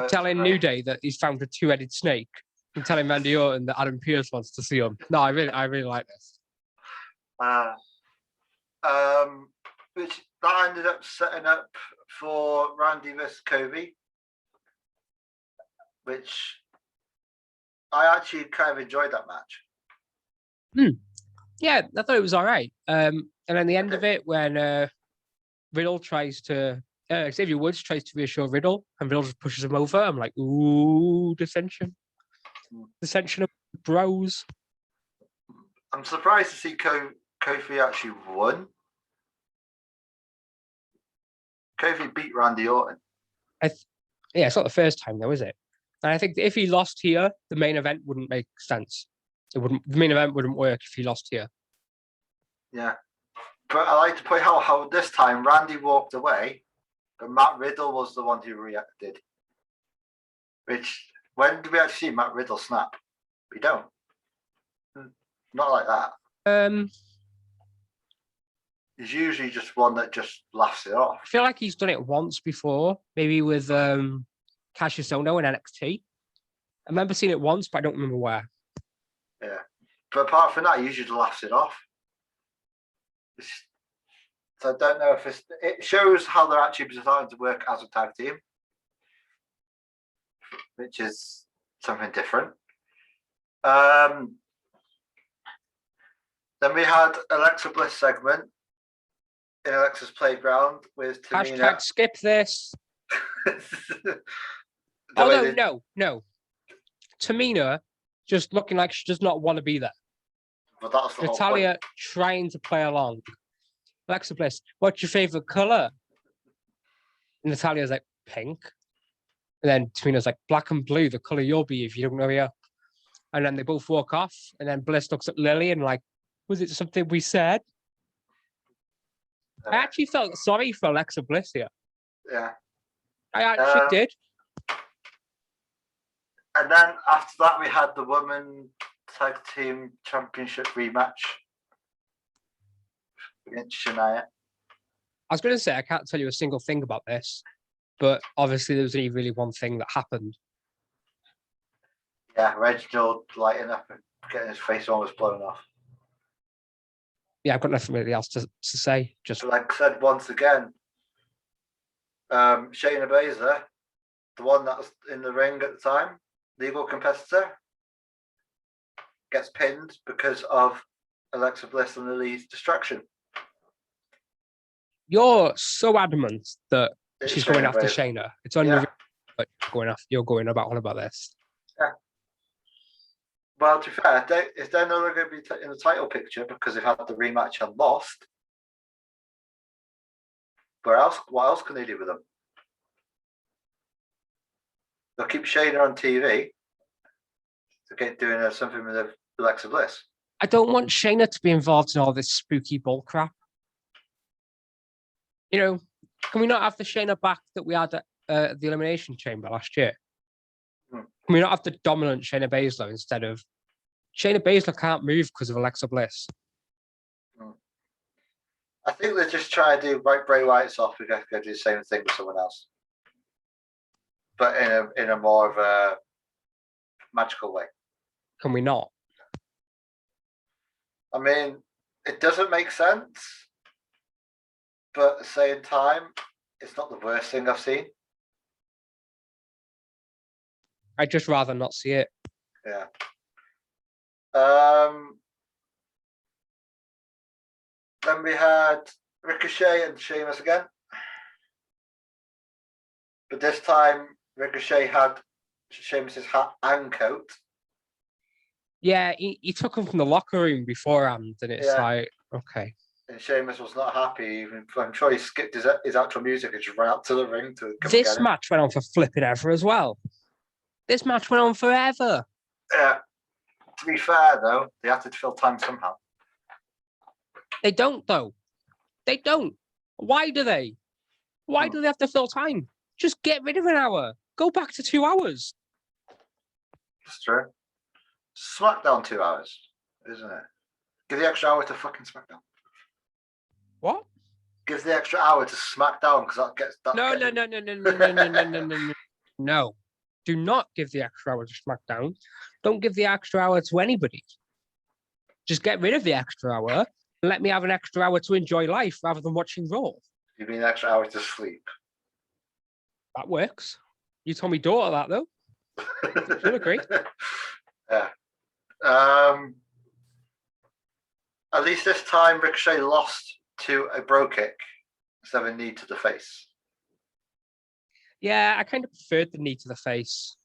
Telling New Day that he's found a two-headed snake, and telling Randy Orton that Adam Pearce wants to see him. No, I really like this. Which that ended up setting up for Randy vs Kobe, which I actually kind of enjoyed that match. Yeah, I thought it was all right. And then the end of it, when Riddle tries to, Xavier Woods tries to reassure Riddle, and Riddle just pushes him over. I'm like, ooh, dissension of bros. I'm surprised to see Kofi actually won. Kofi beat Randy Orton. Yeah, it's not the first time though, is it? And I think if he lost here, the main event wouldn't make sense. The main event wouldn't work if he lost here. Yeah. But I like to point out how this time Randy walked away, but Matt Riddle was the one who reacted. Which, when do we actually see Matt Riddle snap? We don't. Not like that. He's usually just one that just laughs it off. I feel like he's done it once before, maybe with Cassius Ohno in NXT. I remember seeing it once, but I don't remember where. Yeah. But apart from that, he usually laughs it off. So I don't know if it shows how they're actually starting to work as a tag team, which is something different. Then we had Alexa Bliss segment in Alexa's Playground with Tamina. Hashtag skip this. No. Tamina just looking like she does not want to be there. But that's the Natalia whole point. trying to play along. Alexa Bliss, what's your favorite color? And Natalia's like, pink. And then Tamina's like, black and blue, the color you'll be if you don't know here. And then they both walk off. And then Bliss looks at Lily and like, was it something we said? I actually felt sorry for Alexa Bliss here. Yeah. I actually did. And then after that, we had the Women Tag Team Championship rematch against Shania. I was going to say, I can't tell you a single thing about this, but obviously there was only really one thing that happened. Yeah, Reginald lighting up and getting his face almost blown off. Yeah, I've got nothing really else to say. Just like I said once again, Shayna Baszler, the one that was in the ring at the time, legal competitor, gets pinned because of Alexa Bliss and Lily's distraction. You're so adamant that she's going after Baszler. Shayna. It's unreal. But you're going about this. Yeah. Well, to be fair, if they're no longer going to be in the title picture because they've had the rematch and lost, what else can they do with them? They'll keep Shayna on TV to get doing something with Alexa Bliss. I don't want Shayna to be involved in all this spooky bull crap. You know, can we not have the Shayna back that we had at the Elimination Chamber last year? Can we not have the dominant Shayna Baszler instead of Shayna Baszler can't move because of Alexa Bliss? I think they're just trying to do Bray Wyatt's off. We're going to go do the same thing with someone else, but in a more of a magical way. Can we not? I mean, it doesn't make sense, but at the same time, it's not the worst thing I've seen. I'd just rather not see it. Yeah. Then we had Ricochet and Sheamus again. But this time, Ricochet had Sheamus's hat and coat. Yeah, he took him from the locker room beforehand, and it's like, okay. And Sheamus was not happy. I'm sure he skipped his actual music and just ran out to the ring to come This match went on for flipping ever as well. This match went on forever. Yeah. To be fair, though, they have to fill time somehow. They don't, though. They don't. Why do they? Why do they have to fill time? Just get rid of an hour. Go back to 2 hours. That's true. Smackdown 2 hours, isn't it? Give the extra hour to fucking Smackdown. What? Give the extra hour to SmackDown because that gets that. No. Do not give the extra hour to SmackDown. Don't give the extra hour to anybody. Just get rid of the extra hour and let me have an extra hour to enjoy life rather than watching Raw. You mean an extra hour to sleep? That works. You told me daughter that though. She'll agree. Yeah. At least this time, Ricochet lost to a bro kick instead of a knee to the face. Yeah, I kind of preferred the knee to the face.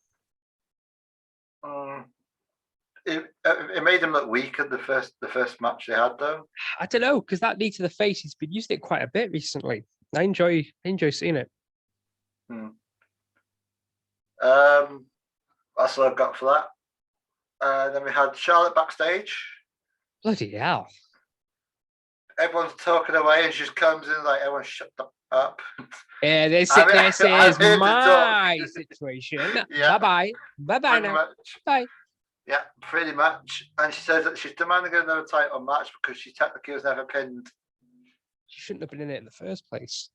It made him look weak at the first match they had, though. I don't know, because that knee to the face, he's been using it quite a bit recently. I enjoy seeing it. That's what I've got for that. Then we had Charlotte backstage. Bloody hell. Everyone's talking away and she just comes in like, everyone shut up. Yeah, this is my situation. Yeah. Bye-bye. Bye-bye now. Much. Bye. Yeah, pretty much. And she says that she's demanding another title match because she technically was never pinned. She shouldn't have been in it in the first place.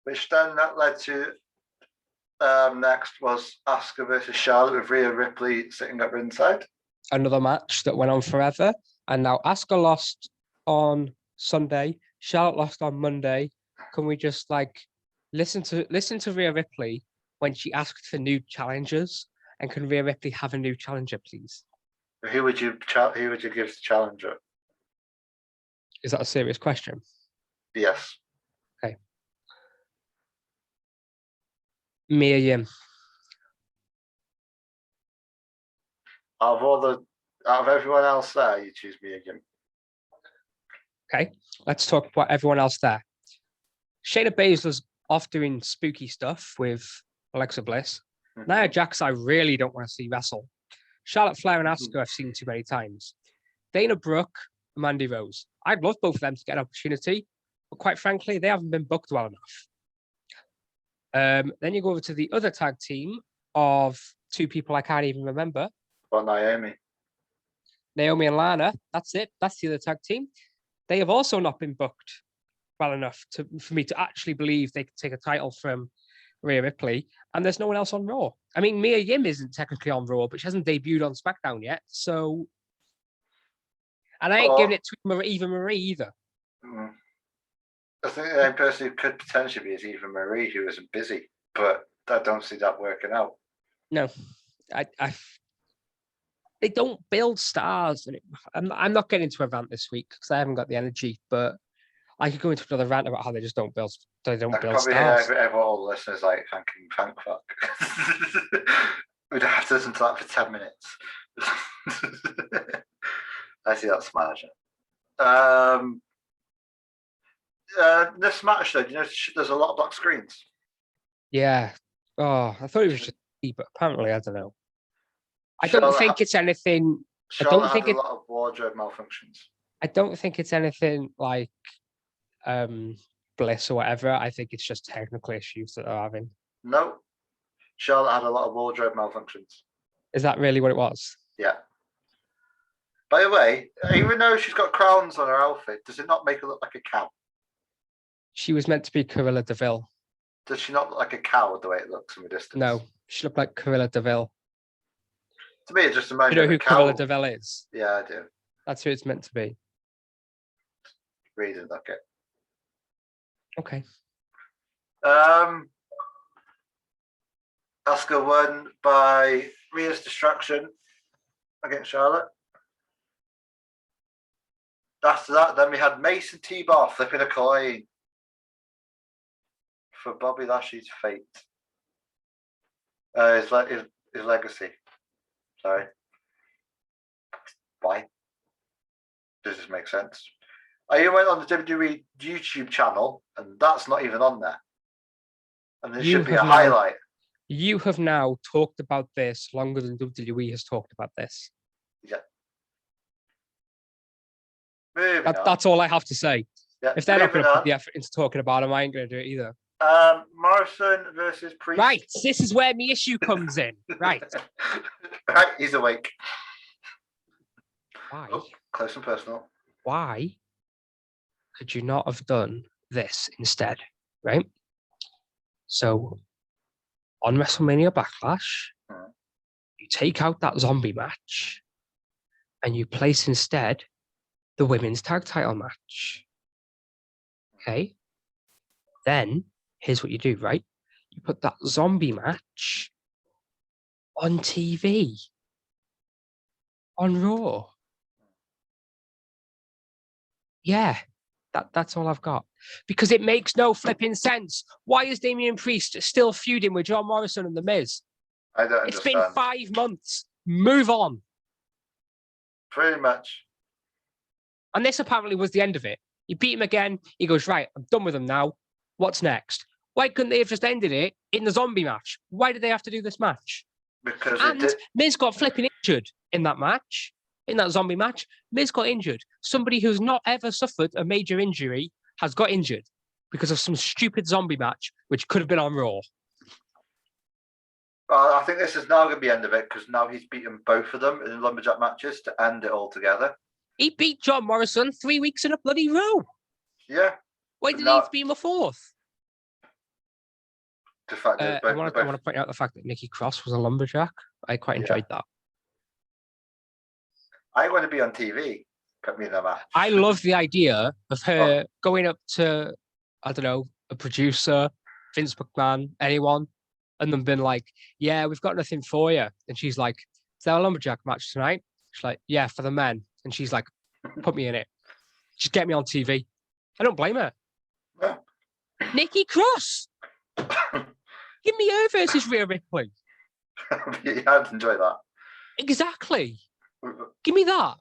Which then that led to next was Asuka versus Charlotte with Rhea Ripley sitting up ringside. Another match that went on forever. And now Asuka lost on Sunday. Charlotte lost on Monday. Can we just listen to Rhea Ripley when she asked for new challengers? And can Rhea Ripley have a new challenger, please? Who would you give the challenger? Is that a serious question? Yes. Okay. Mia Yim. Out of everyone else there, you choose Mia Yim. Okay, let's talk about everyone else there. Shayna Baszler's off doing spooky stuff with Alexa Bliss. Nia Jax, I really don't want to see wrestle. Charlotte Flair and Asuka I've seen too many times. Dana Brooke, Mandy Rose. I'd love both of them to get an opportunity, but quite frankly, they haven't been booked well enough. Then you go over to the other tag team of two people I can't even remember. Well, Naomi and Lana. That's it. That's the other tag team. They have also not been booked well enough for me to actually believe they could take a title from Rhea Ripley. And there's no one else on Raw. I mean, Mia Yim isn't technically on Raw, but she hasn't debuted on SmackDown yet. So, and I ain't giving it to Eva Marie either. I think the only person who could potentially be is Eva Marie, who isn't busy, but I don't see that working out. No, they don't build stars. I'm not getting into a rant this week because I haven't got the energy, but I could go into another rant about how they just don't build. They don't build stars. Probably all the listeners thank fuck. We'd have to listen to that for 10 minutes. I see that smart. This match, though, there's a lot of black screens. Yeah. Oh, I thought it was just me, but apparently, I don't know. I don't think it's anything. I don't think it's a lot of wardrobe malfunctions. I don't think it's anything like Bliss or whatever. I think it's just technical issues that they're having. No, Charlotte had a lot of wardrobe malfunctions. Is that really what it was? Yeah. By the way, even though she's got crowns on her outfit, does it not make her look like a cow? She was meant to be Cruella de Vil. Does she not look like a cow the way it looks from a distance? No, she looked like Cruella de Vil. To me, it just reminds me of a cow. You know who Cruella de Vil is? Yeah, I do. That's who it's meant to be. Reading, okay. Okay. Asuka won by Rhea's distraction against Charlotte. After that, then we had Mason T-Bar flipping a coin for Bobby Lashley's fate. His legacy. Sorry. Why? Does this make sense? I went on the WWE YouTube channel, and that's not even on there. And there should be a highlight. You have now talked about this longer than WWE has talked about this. Yeah. That's all I have to say. Yeah. If they're not going to put the effort into talking about them, I ain't going to do it either. Morrison versus Priest. Right, this is where my issue comes in. Right. Right, he's awake. Why? Oh, close and personal. Why could you not have done this instead? Right? So on WrestleMania Backlash, you take out that zombie match and you place instead the women's tag title match. Okay? Then, here's what you do, right? You put that zombie match on TV. On Raw. Yeah, that's all I've got. Because it makes no flipping sense. Why is Damian Priest still feuding with John Morrison and The Miz? I don't understand. It's been 5 months. Move on. Pretty much. And this apparently was the end of it. You beat him again. He goes, right, I'm done with him now. What's next? Why couldn't they have just ended it in the zombie match? Why did they have to do this match? Because Miz got flipping injured in that match, in that zombie match. Miz got injured. Somebody who's not ever suffered a major injury has got injured because of some stupid zombie match, which could have been on Raw. I think this is now going to be the end of it because now he's beaten both of them in lumberjack matches to end it all together. He beat John Morrison 3 weeks in a bloody row. Yeah. Why did he have to be in the fourth? The fact that I want to point out the fact that Nikki Cross was a lumberjack. I quite enjoyed that. I want to be on TV. Put me in a match. I love the idea of her going up to, I don't know, a producer, Vince McMahon, anyone, and them being like, yeah, we've got nothing for you. And she's like, is there a lumberjack match tonight? She's like, yeah, for the men. And she's like, put me in it. Just get me on TV. I don't blame her. Yeah. Nikki Cross. Give me her versus Rhea Ripley. Yeah, I'd enjoy that. Exactly. Give me that.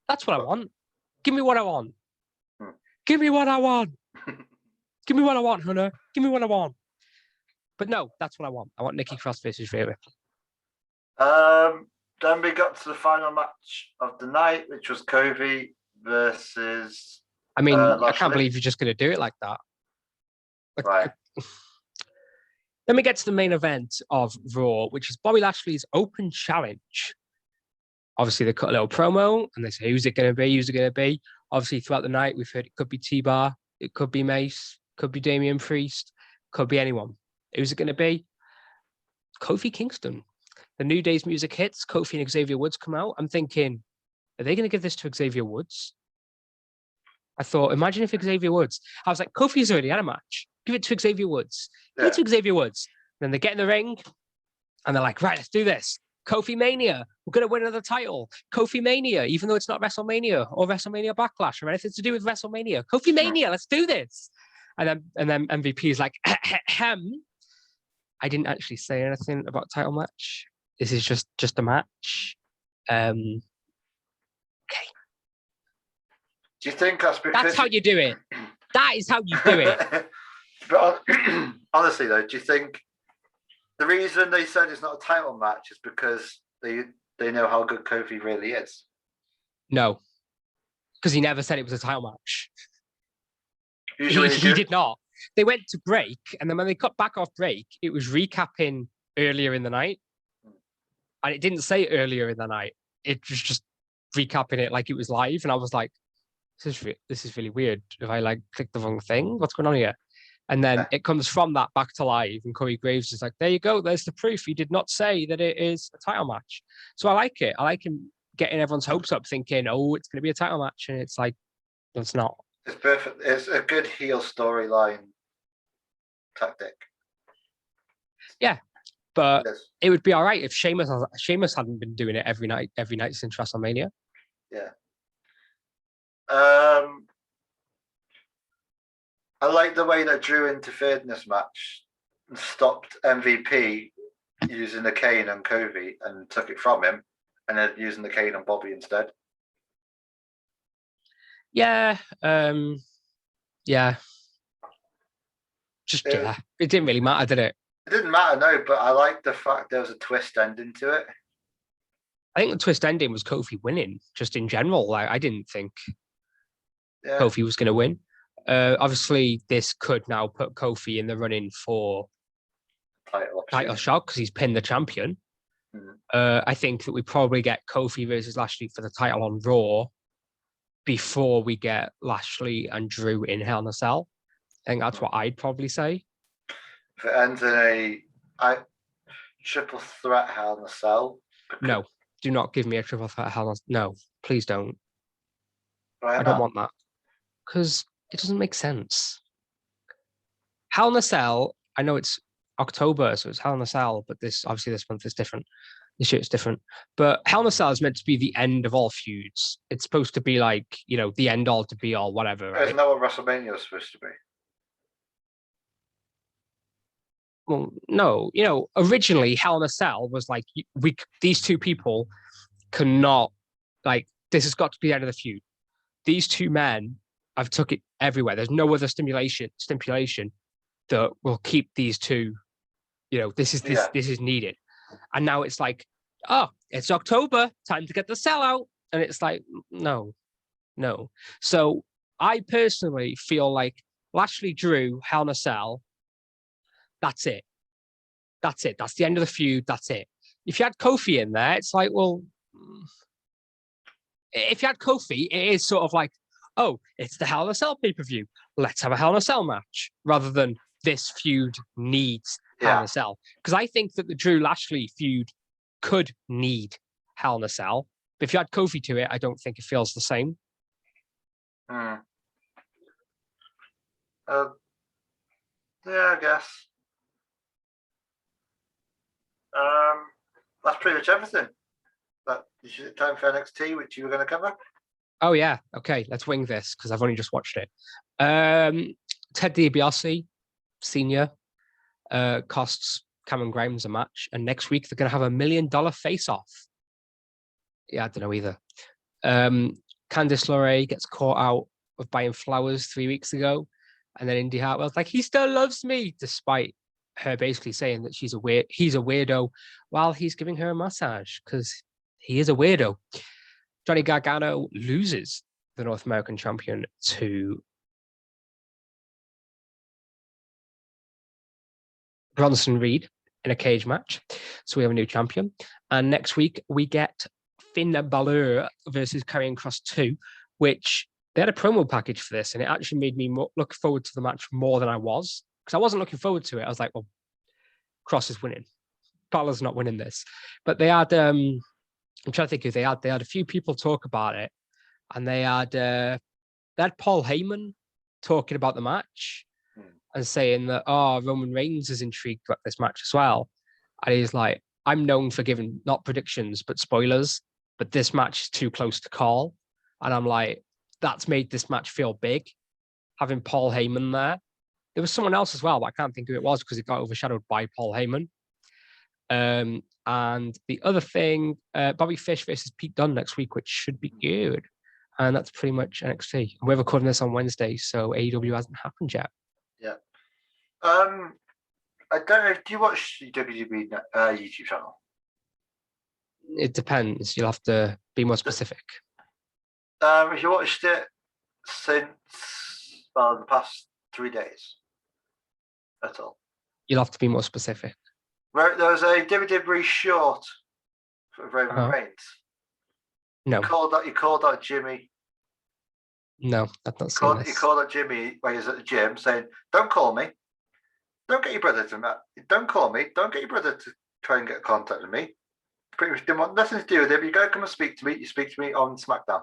That's what I want. Give me what I want. Give me what I want. Give me what I want, Hunter. Give me what I want. But no, that's what I want. I want Nikki Cross versus Rhea Ripley. Then we got to the final match of the night, which was Kofi versus. I mean, Lashley. I can't believe you're just going to do it like that. Right. Then we get to the main event of Raw, which is Bobby Lashley's open challenge. Obviously, they cut a little promo and they say, who's it going to be? Who's it going to be? Obviously, throughout the night, we've heard it could be T-Bar, it could be Mace, could be Damian Priest, could be anyone. Who's it going to be? Kofi Kingston. The New Day's music hits. Kofi and Xavier Woods come out. I'm thinking, are they going to give this to Xavier Woods? I thought, imagine if Xavier Woods. I was like, Kofi's already had a match. Give it to Xavier Woods. Give it to Xavier Woods. And then they get in the ring and they're like, right, let's do this. Kofi Mania. We're going to win another title. Kofi Mania, even though it's not WrestleMania or WrestleMania Backlash or anything to do with WrestleMania. Kofi Mania, let's do this. And then MVP is like, ahem. I didn't actually say anything about title match. This is just a match. Okay. Do you think that's because... That's how you do it. That is how you do it. But honestly, though, do you think the reason they said it's not a title match is because they know how good Kofi really is? No. Because he never said it was a title match. Usually he did not. They went to break, and then when they cut back off break, it was recapping earlier in the night. And it didn't say earlier in the night. It was just recapping it like it was live. And I was like, this is really weird. If I click the wrong thing, what's going on here? And then it comes from that back to live. And Corey Graves is like, there you go. There's the proof. He did not say that it is a title match. So I like it. I like him getting everyone's hopes up thinking, oh, it's going to be a title match. And it's like, no, it's not. It's perfect. It's a good heel storyline tactic. Yeah. But it would be all right if Sheamus hadn't been doing it every night since WrestleMania. Yeah. I like the way that Drew interfered in this match and stopped MVP using the cane on Kofi and took it from him, and then using the cane on Bobby instead. Yeah. Yeah. It didn't really matter, did it? It didn't matter, no, but I like the fact there was a twist ending to it. I think the twist ending was Kofi winning, just in general. I didn't think Kofi was going to win. Obviously, this could now put Kofi in the running for title shot because he's pinned the champion. I think that we probably get Kofi versus Lashley for the title on Raw. before we get Lashley and Drew in Hell in a Cell. I think that's what I'd probably say. If it ends in a triple threat Hell in a Cell. No, do not give me a triple threat Hell in a Cell. No, please don't. Right I don't want that. Because it doesn't make sense. Hell in a Cell, I know it's October, so it's Hell in a Cell, but this month is different. This year it's different. But Hell in a Cell is meant to be the end of all feuds. It's supposed to be like, the end all to be all, whatever, right? Isn't that what WrestleMania is supposed to be? Well, no, originally Hell in a Cell was like, these two people cannot, like, this has got to be the end of the feud. These two men, I've took it everywhere. There's no other stipulation that will keep these two, this is needed. And now it's like, oh, it's October, time to get the sell out. And it's like, no. So I personally feel like Lashley, Drew, Hell in a Cell, that's it. That's the end of the feud. That's it. If you had Kofi in there, it's like, well, if you had Kofi, it is sort of like, oh, it's the Hell in a Cell pay-per-view. Let's have a Hell in a Cell match, rather than this feud needs Hell in a Cell. Because I think that the Drew Lashley feud could need Hell in a Cell. But if you add Kofi to it, I don't think it feels the same. Yeah, I guess. That's pretty much everything. Is it time for NXT, which you were going to cover? Oh, yeah. Okay, let's wing this, because I've only just watched it. Ted DiBiase, Senior, costs Cameron Grimes a match, and next week they're going to have $1 million face-off. Yeah, I don't know either. Candice LeRae gets caught out of buying flowers 3 weeks ago, and then Indy Hartwell's like, he still loves me, despite her basically saying that he's a weirdo while he's giving her a massage, because he is a weirdo. Johnny Gargano loses the North American champion to Bronson Reed in a cage match. So we have a new champion. And next week we get Finn Balor versus Karrion Kross 2, which they had a promo package for this, and it actually made me look forward to the match more than I was, because I wasn't looking forward to it. I was like, well, Kross is winning. Balor's not winning this. But they had, I'm trying to think who they had. They had a few people talk about it, and they had Paul Heyman talking about the match and saying that, Roman Reigns is intrigued about this match as well. And he's like, I'm known for giving not predictions, but spoilers, but this match is too close to call. And I'm like, that's made this match feel big, having Paul Heyman there. There was someone else as well, but I can't think who it was because it got overshadowed by Paul Heyman. And the other thing, Bobby Fish versus Pete Dunne next week, which should be good. And that's pretty much NXT. We're recording this on Wednesday, so AEW hasn't happened yet. Yeah. I don't know. Do you watch the WWE YouTube channel? It depends. You'll have to be more specific. Have you watched it since the past 3 days at all? You'll have to be more specific. There was a WWE short for Roman Reigns. No. He called out Jimmy. No, I've not seen this. He called out Jimmy when he was at the gym, saying, "Don't call me. Don't get your brother to Don't call me. Don't get your brother to try and get contact with me. Pretty much didn't want nothing to do with him. You gotta come and speak to me. You speak to me on SmackDown."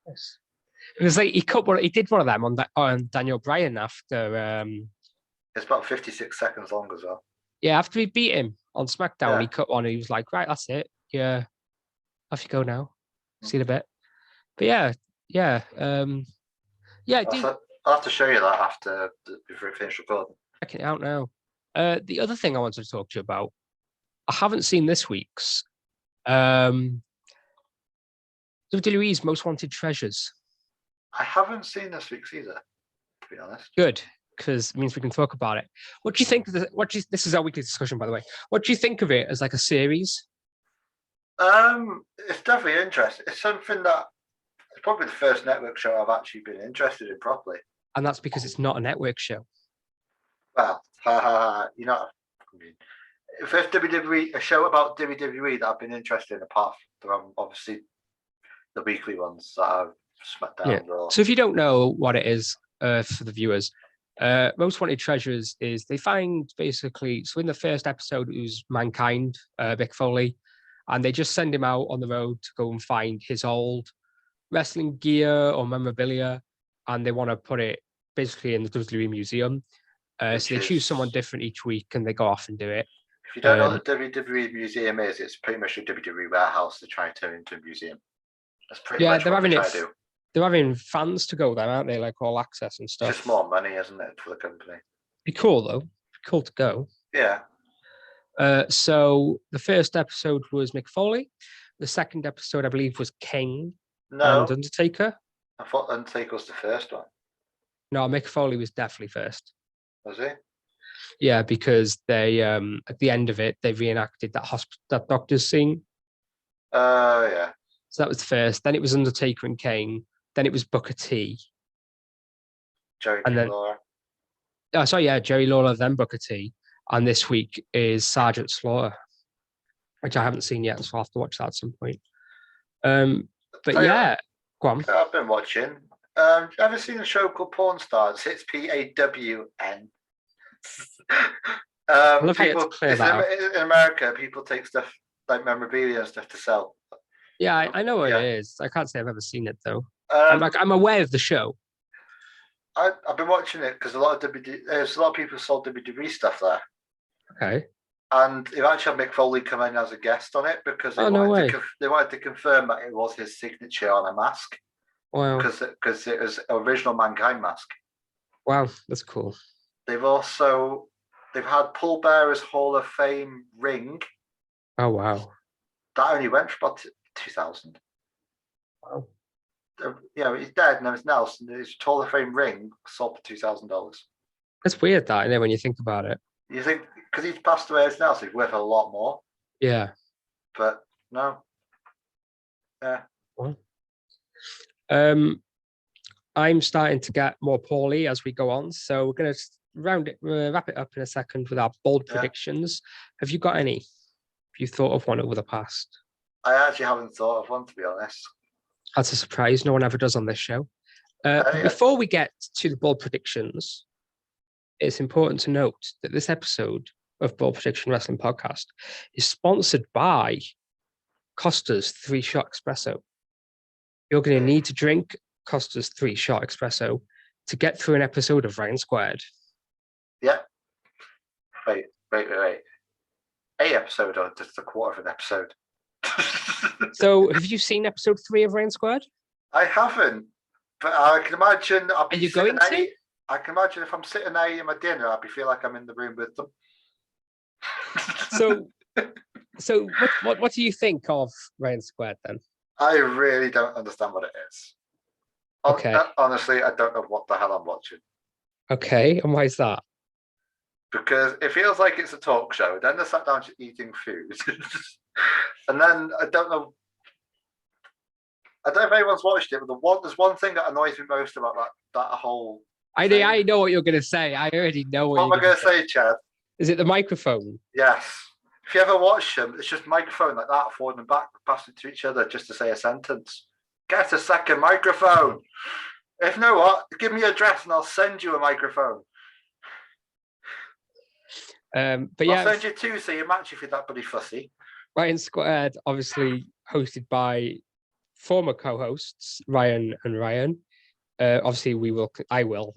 Yes. It was like he did one of them on Daniel Bryan after. It's about 56 seconds long as well. Yeah, after he beat him on SmackDown, he cut one. And he was like, "Right, that's it. Yeah, off you go now. See you in a bit." But yeah. I'll have to show you that after before we finish recording. Check it out now. The other thing I wanted to talk to you about, I haven't seen this week's WWE's Most Wanted Treasures. I haven't seen this week's either, to be honest. Good, because it means we can talk about it. What do you think of this is our weekly discussion, by the way. What do you think of it as like a series? It's definitely interesting. It's something that it's probably the first network show I've actually been interested in properly. And that's because it's not a network show. Well, first WWE, a show about WWE that I've been interested in, apart from obviously the weekly ones that are SmackDown. Yeah. So if you don't know what it is for the viewers, Most Wanted Treasures is they find basically, so in the first episode, it was Mankind, Mick Foley, and they just send him out on the road to go and find his old wrestling gear or memorabilia, and they want to put it basically in the WWE Museum. So they choose someone different each week and they go off and do it. If you don't know what the WWE Museum is, it's pretty much a WWE warehouse to try and turn into a museum. That's pretty much what they try to do. They're having fans to go there, aren't they? Like all access and stuff. Just more money, isn't it, for the company? Be cool though. Be cool to go. Yeah. So the first episode was Mick Foley. The second episode, I believe, was King and Undertaker. I thought Undertaker was the first one. No, Mick Foley was definitely first. Was he? Yeah, because they at the end of it they reenacted that doctor's scene. Yeah. So that was the first. Then it was Undertaker and Kane. Then it was Booker T. Jerry Lawler. Oh, sorry, yeah, Jerry Lawler, then Booker T. And this week is Sergeant Slaughter, which I haven't seen yet, so I'll have to watch that at some point. But yeah, go on. I've been watching. Ever seen a show called Porn Stars? It's PAWN. In America, people take stuff like memorabilia and stuff to sell. Yeah, I know what it is. I can't say I've ever seen it though. I'm aware of the show. I've been watching it because there's a lot of people sold WWE stuff there. Okay. And they've actually had Mick Foley come in as a guest on it because they wanted to confirm that it was his signature on a mask. Wow. Because it was original Mankind mask. Wow, that's cool. They've had Paul Bearer's Hall of Fame ring. Oh wow. That only went for about 2,000. Wow. He's dead and everything else. And his Hall of Fame ring sold for $2,000. That's weird, that, isn't it, when you think about it? You think because he's passed away now, so he's worth a lot more. Yeah. But no. Yeah. Well, I'm starting to get more poorly as we go on, so we're going to wrap it up in a second with our bold predictions. Have you got any? Have you thought of one over the past? I actually haven't thought of one, to be honest. That's a surprise. No one ever does on this show. Before we get to the bold predictions, it's important to note that this episode of Bold Prediction Wrestling Podcast is sponsored by Costa's 3-Shot Espresso. You're going to need to drink Costa's 3-Shot Espresso to get through an episode of Ryan Squared. Yeah. Wait. A episode or just a quarter of an episode? So, have you seen episode 3 of Ryan Squared? I haven't, but I can imagine. Are you going to? I can imagine if I'm sitting there eating my dinner, I'd feel like I'm in the room with them. So what do you think of Ryan Squared then? I really don't understand what it is. Okay. Honestly, I don't know what the hell I'm watching. Okay, and why is that? Because it feels like it's a talk show. Then they sat down to eating food. And then I don't know if anyone's watched it, but there's one thing that annoys me most about that whole thing. I know what you're going to say. I already know what am I going to say, Chad? Is it the microphone? Yes. If you ever watch them, it's just microphone like that, forward and back, passing to each other just to say a sentence. Get a second microphone. If you know what, give me your address and I'll send you a microphone. But yeah, I'll send you 2 so you match if you're that bloody fussy. Ryan Squared, obviously hosted by former co-hosts Ryan and Ryan. Obviously, I will,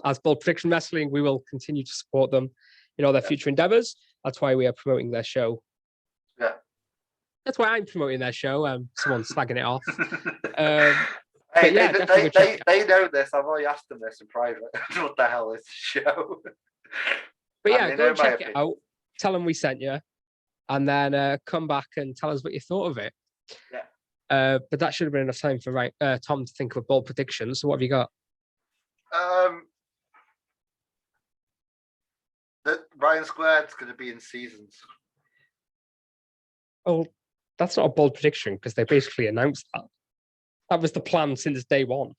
as Bold Prediction Wrestling, we will continue to support them in all their future endeavors. That's why we are promoting their show. Yeah. That's why I'm promoting their show. Someone's slagging it off. Hey, they know this. I've already asked them this in private. What the hell is the show? But yeah, go and check it out. Tell them we sent you. And then come back and tell us what you thought of it. Yeah. But that should have been enough time for Tom to think of a bold prediction. So what have you got? That Ryan Squared's going to be in seasons. Oh, that's not a bold prediction because they basically announced that. That was the plan since day one.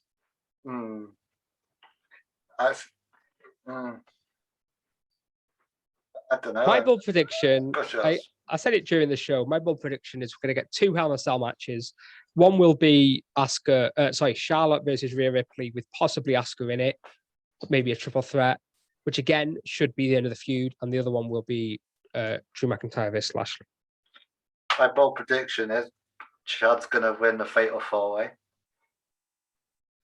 I don't know. My bold prediction, I said it during the show. My bold prediction is we're going to get 2 Hell in a Cell matches One will be Charlotte versus Rhea Ripley with possibly Asuka in it, maybe a triple threat, which again should be the end of the feud. And the other one will be Drew McIntyre versus Lashley. My bold prediction is Chad's going to win the Fatal 4-Way.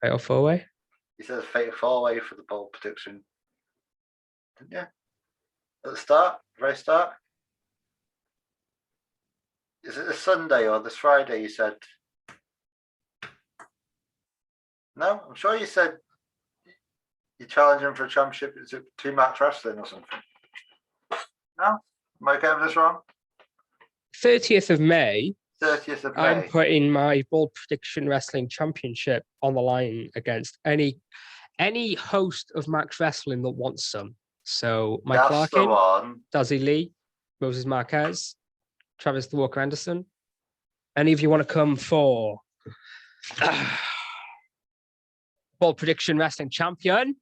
Fatal 4-Way? He says Fatal 4-Way for the bold prediction. Didn't you? At the start? Very start? Is it this Sunday or this Friday you said? No? I'm sure you said you're challenging for a championship. Is it 2-match wrestling or something? No? Am I getting this wrong? 30th of May. 30th of May. I'm putting my bold prediction wrestling championship on the line against any host of Max Wrestling that wants some. So Mike Larkin, Dazzy Lee, Moses Marquez, Travis the Walker Anderson. Any of you want to come for bold prediction wrestling champion?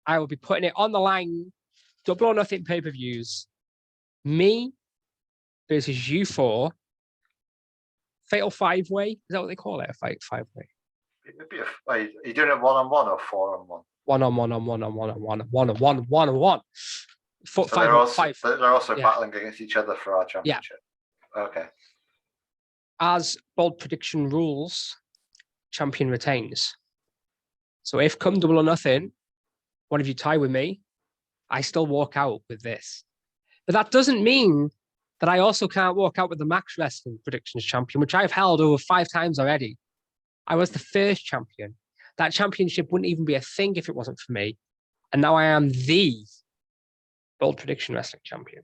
I will be putting it on the line. Double or Nothing pay-per-views. Me versus you four. Fatal 5-way. Is that what they call it? A fight 5-way. Are you doing it 1-on-1 or 4-on-1? 1-on-1. They're also battling against each other for our championship. Yeah. Okay. As bold prediction rules, champion retains. So if come Double or Nothing, one of you tie with me, I still walk out with this. But that doesn't mean that I also can't walk out with the Max Wrestling Predictions Champion, which I've held over 5 times already. I was the first champion. That championship wouldn't even be a thing if it wasn't for me. And now I am the Bold Prediction Wrestling Champion.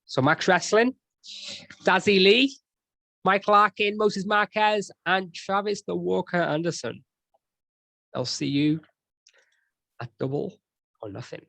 So Max Wrestling, Dazzy Lee, Mike Larkin, Moses Marquez, and Travis the Walker Anderson. I'll see you at Double or Nothing.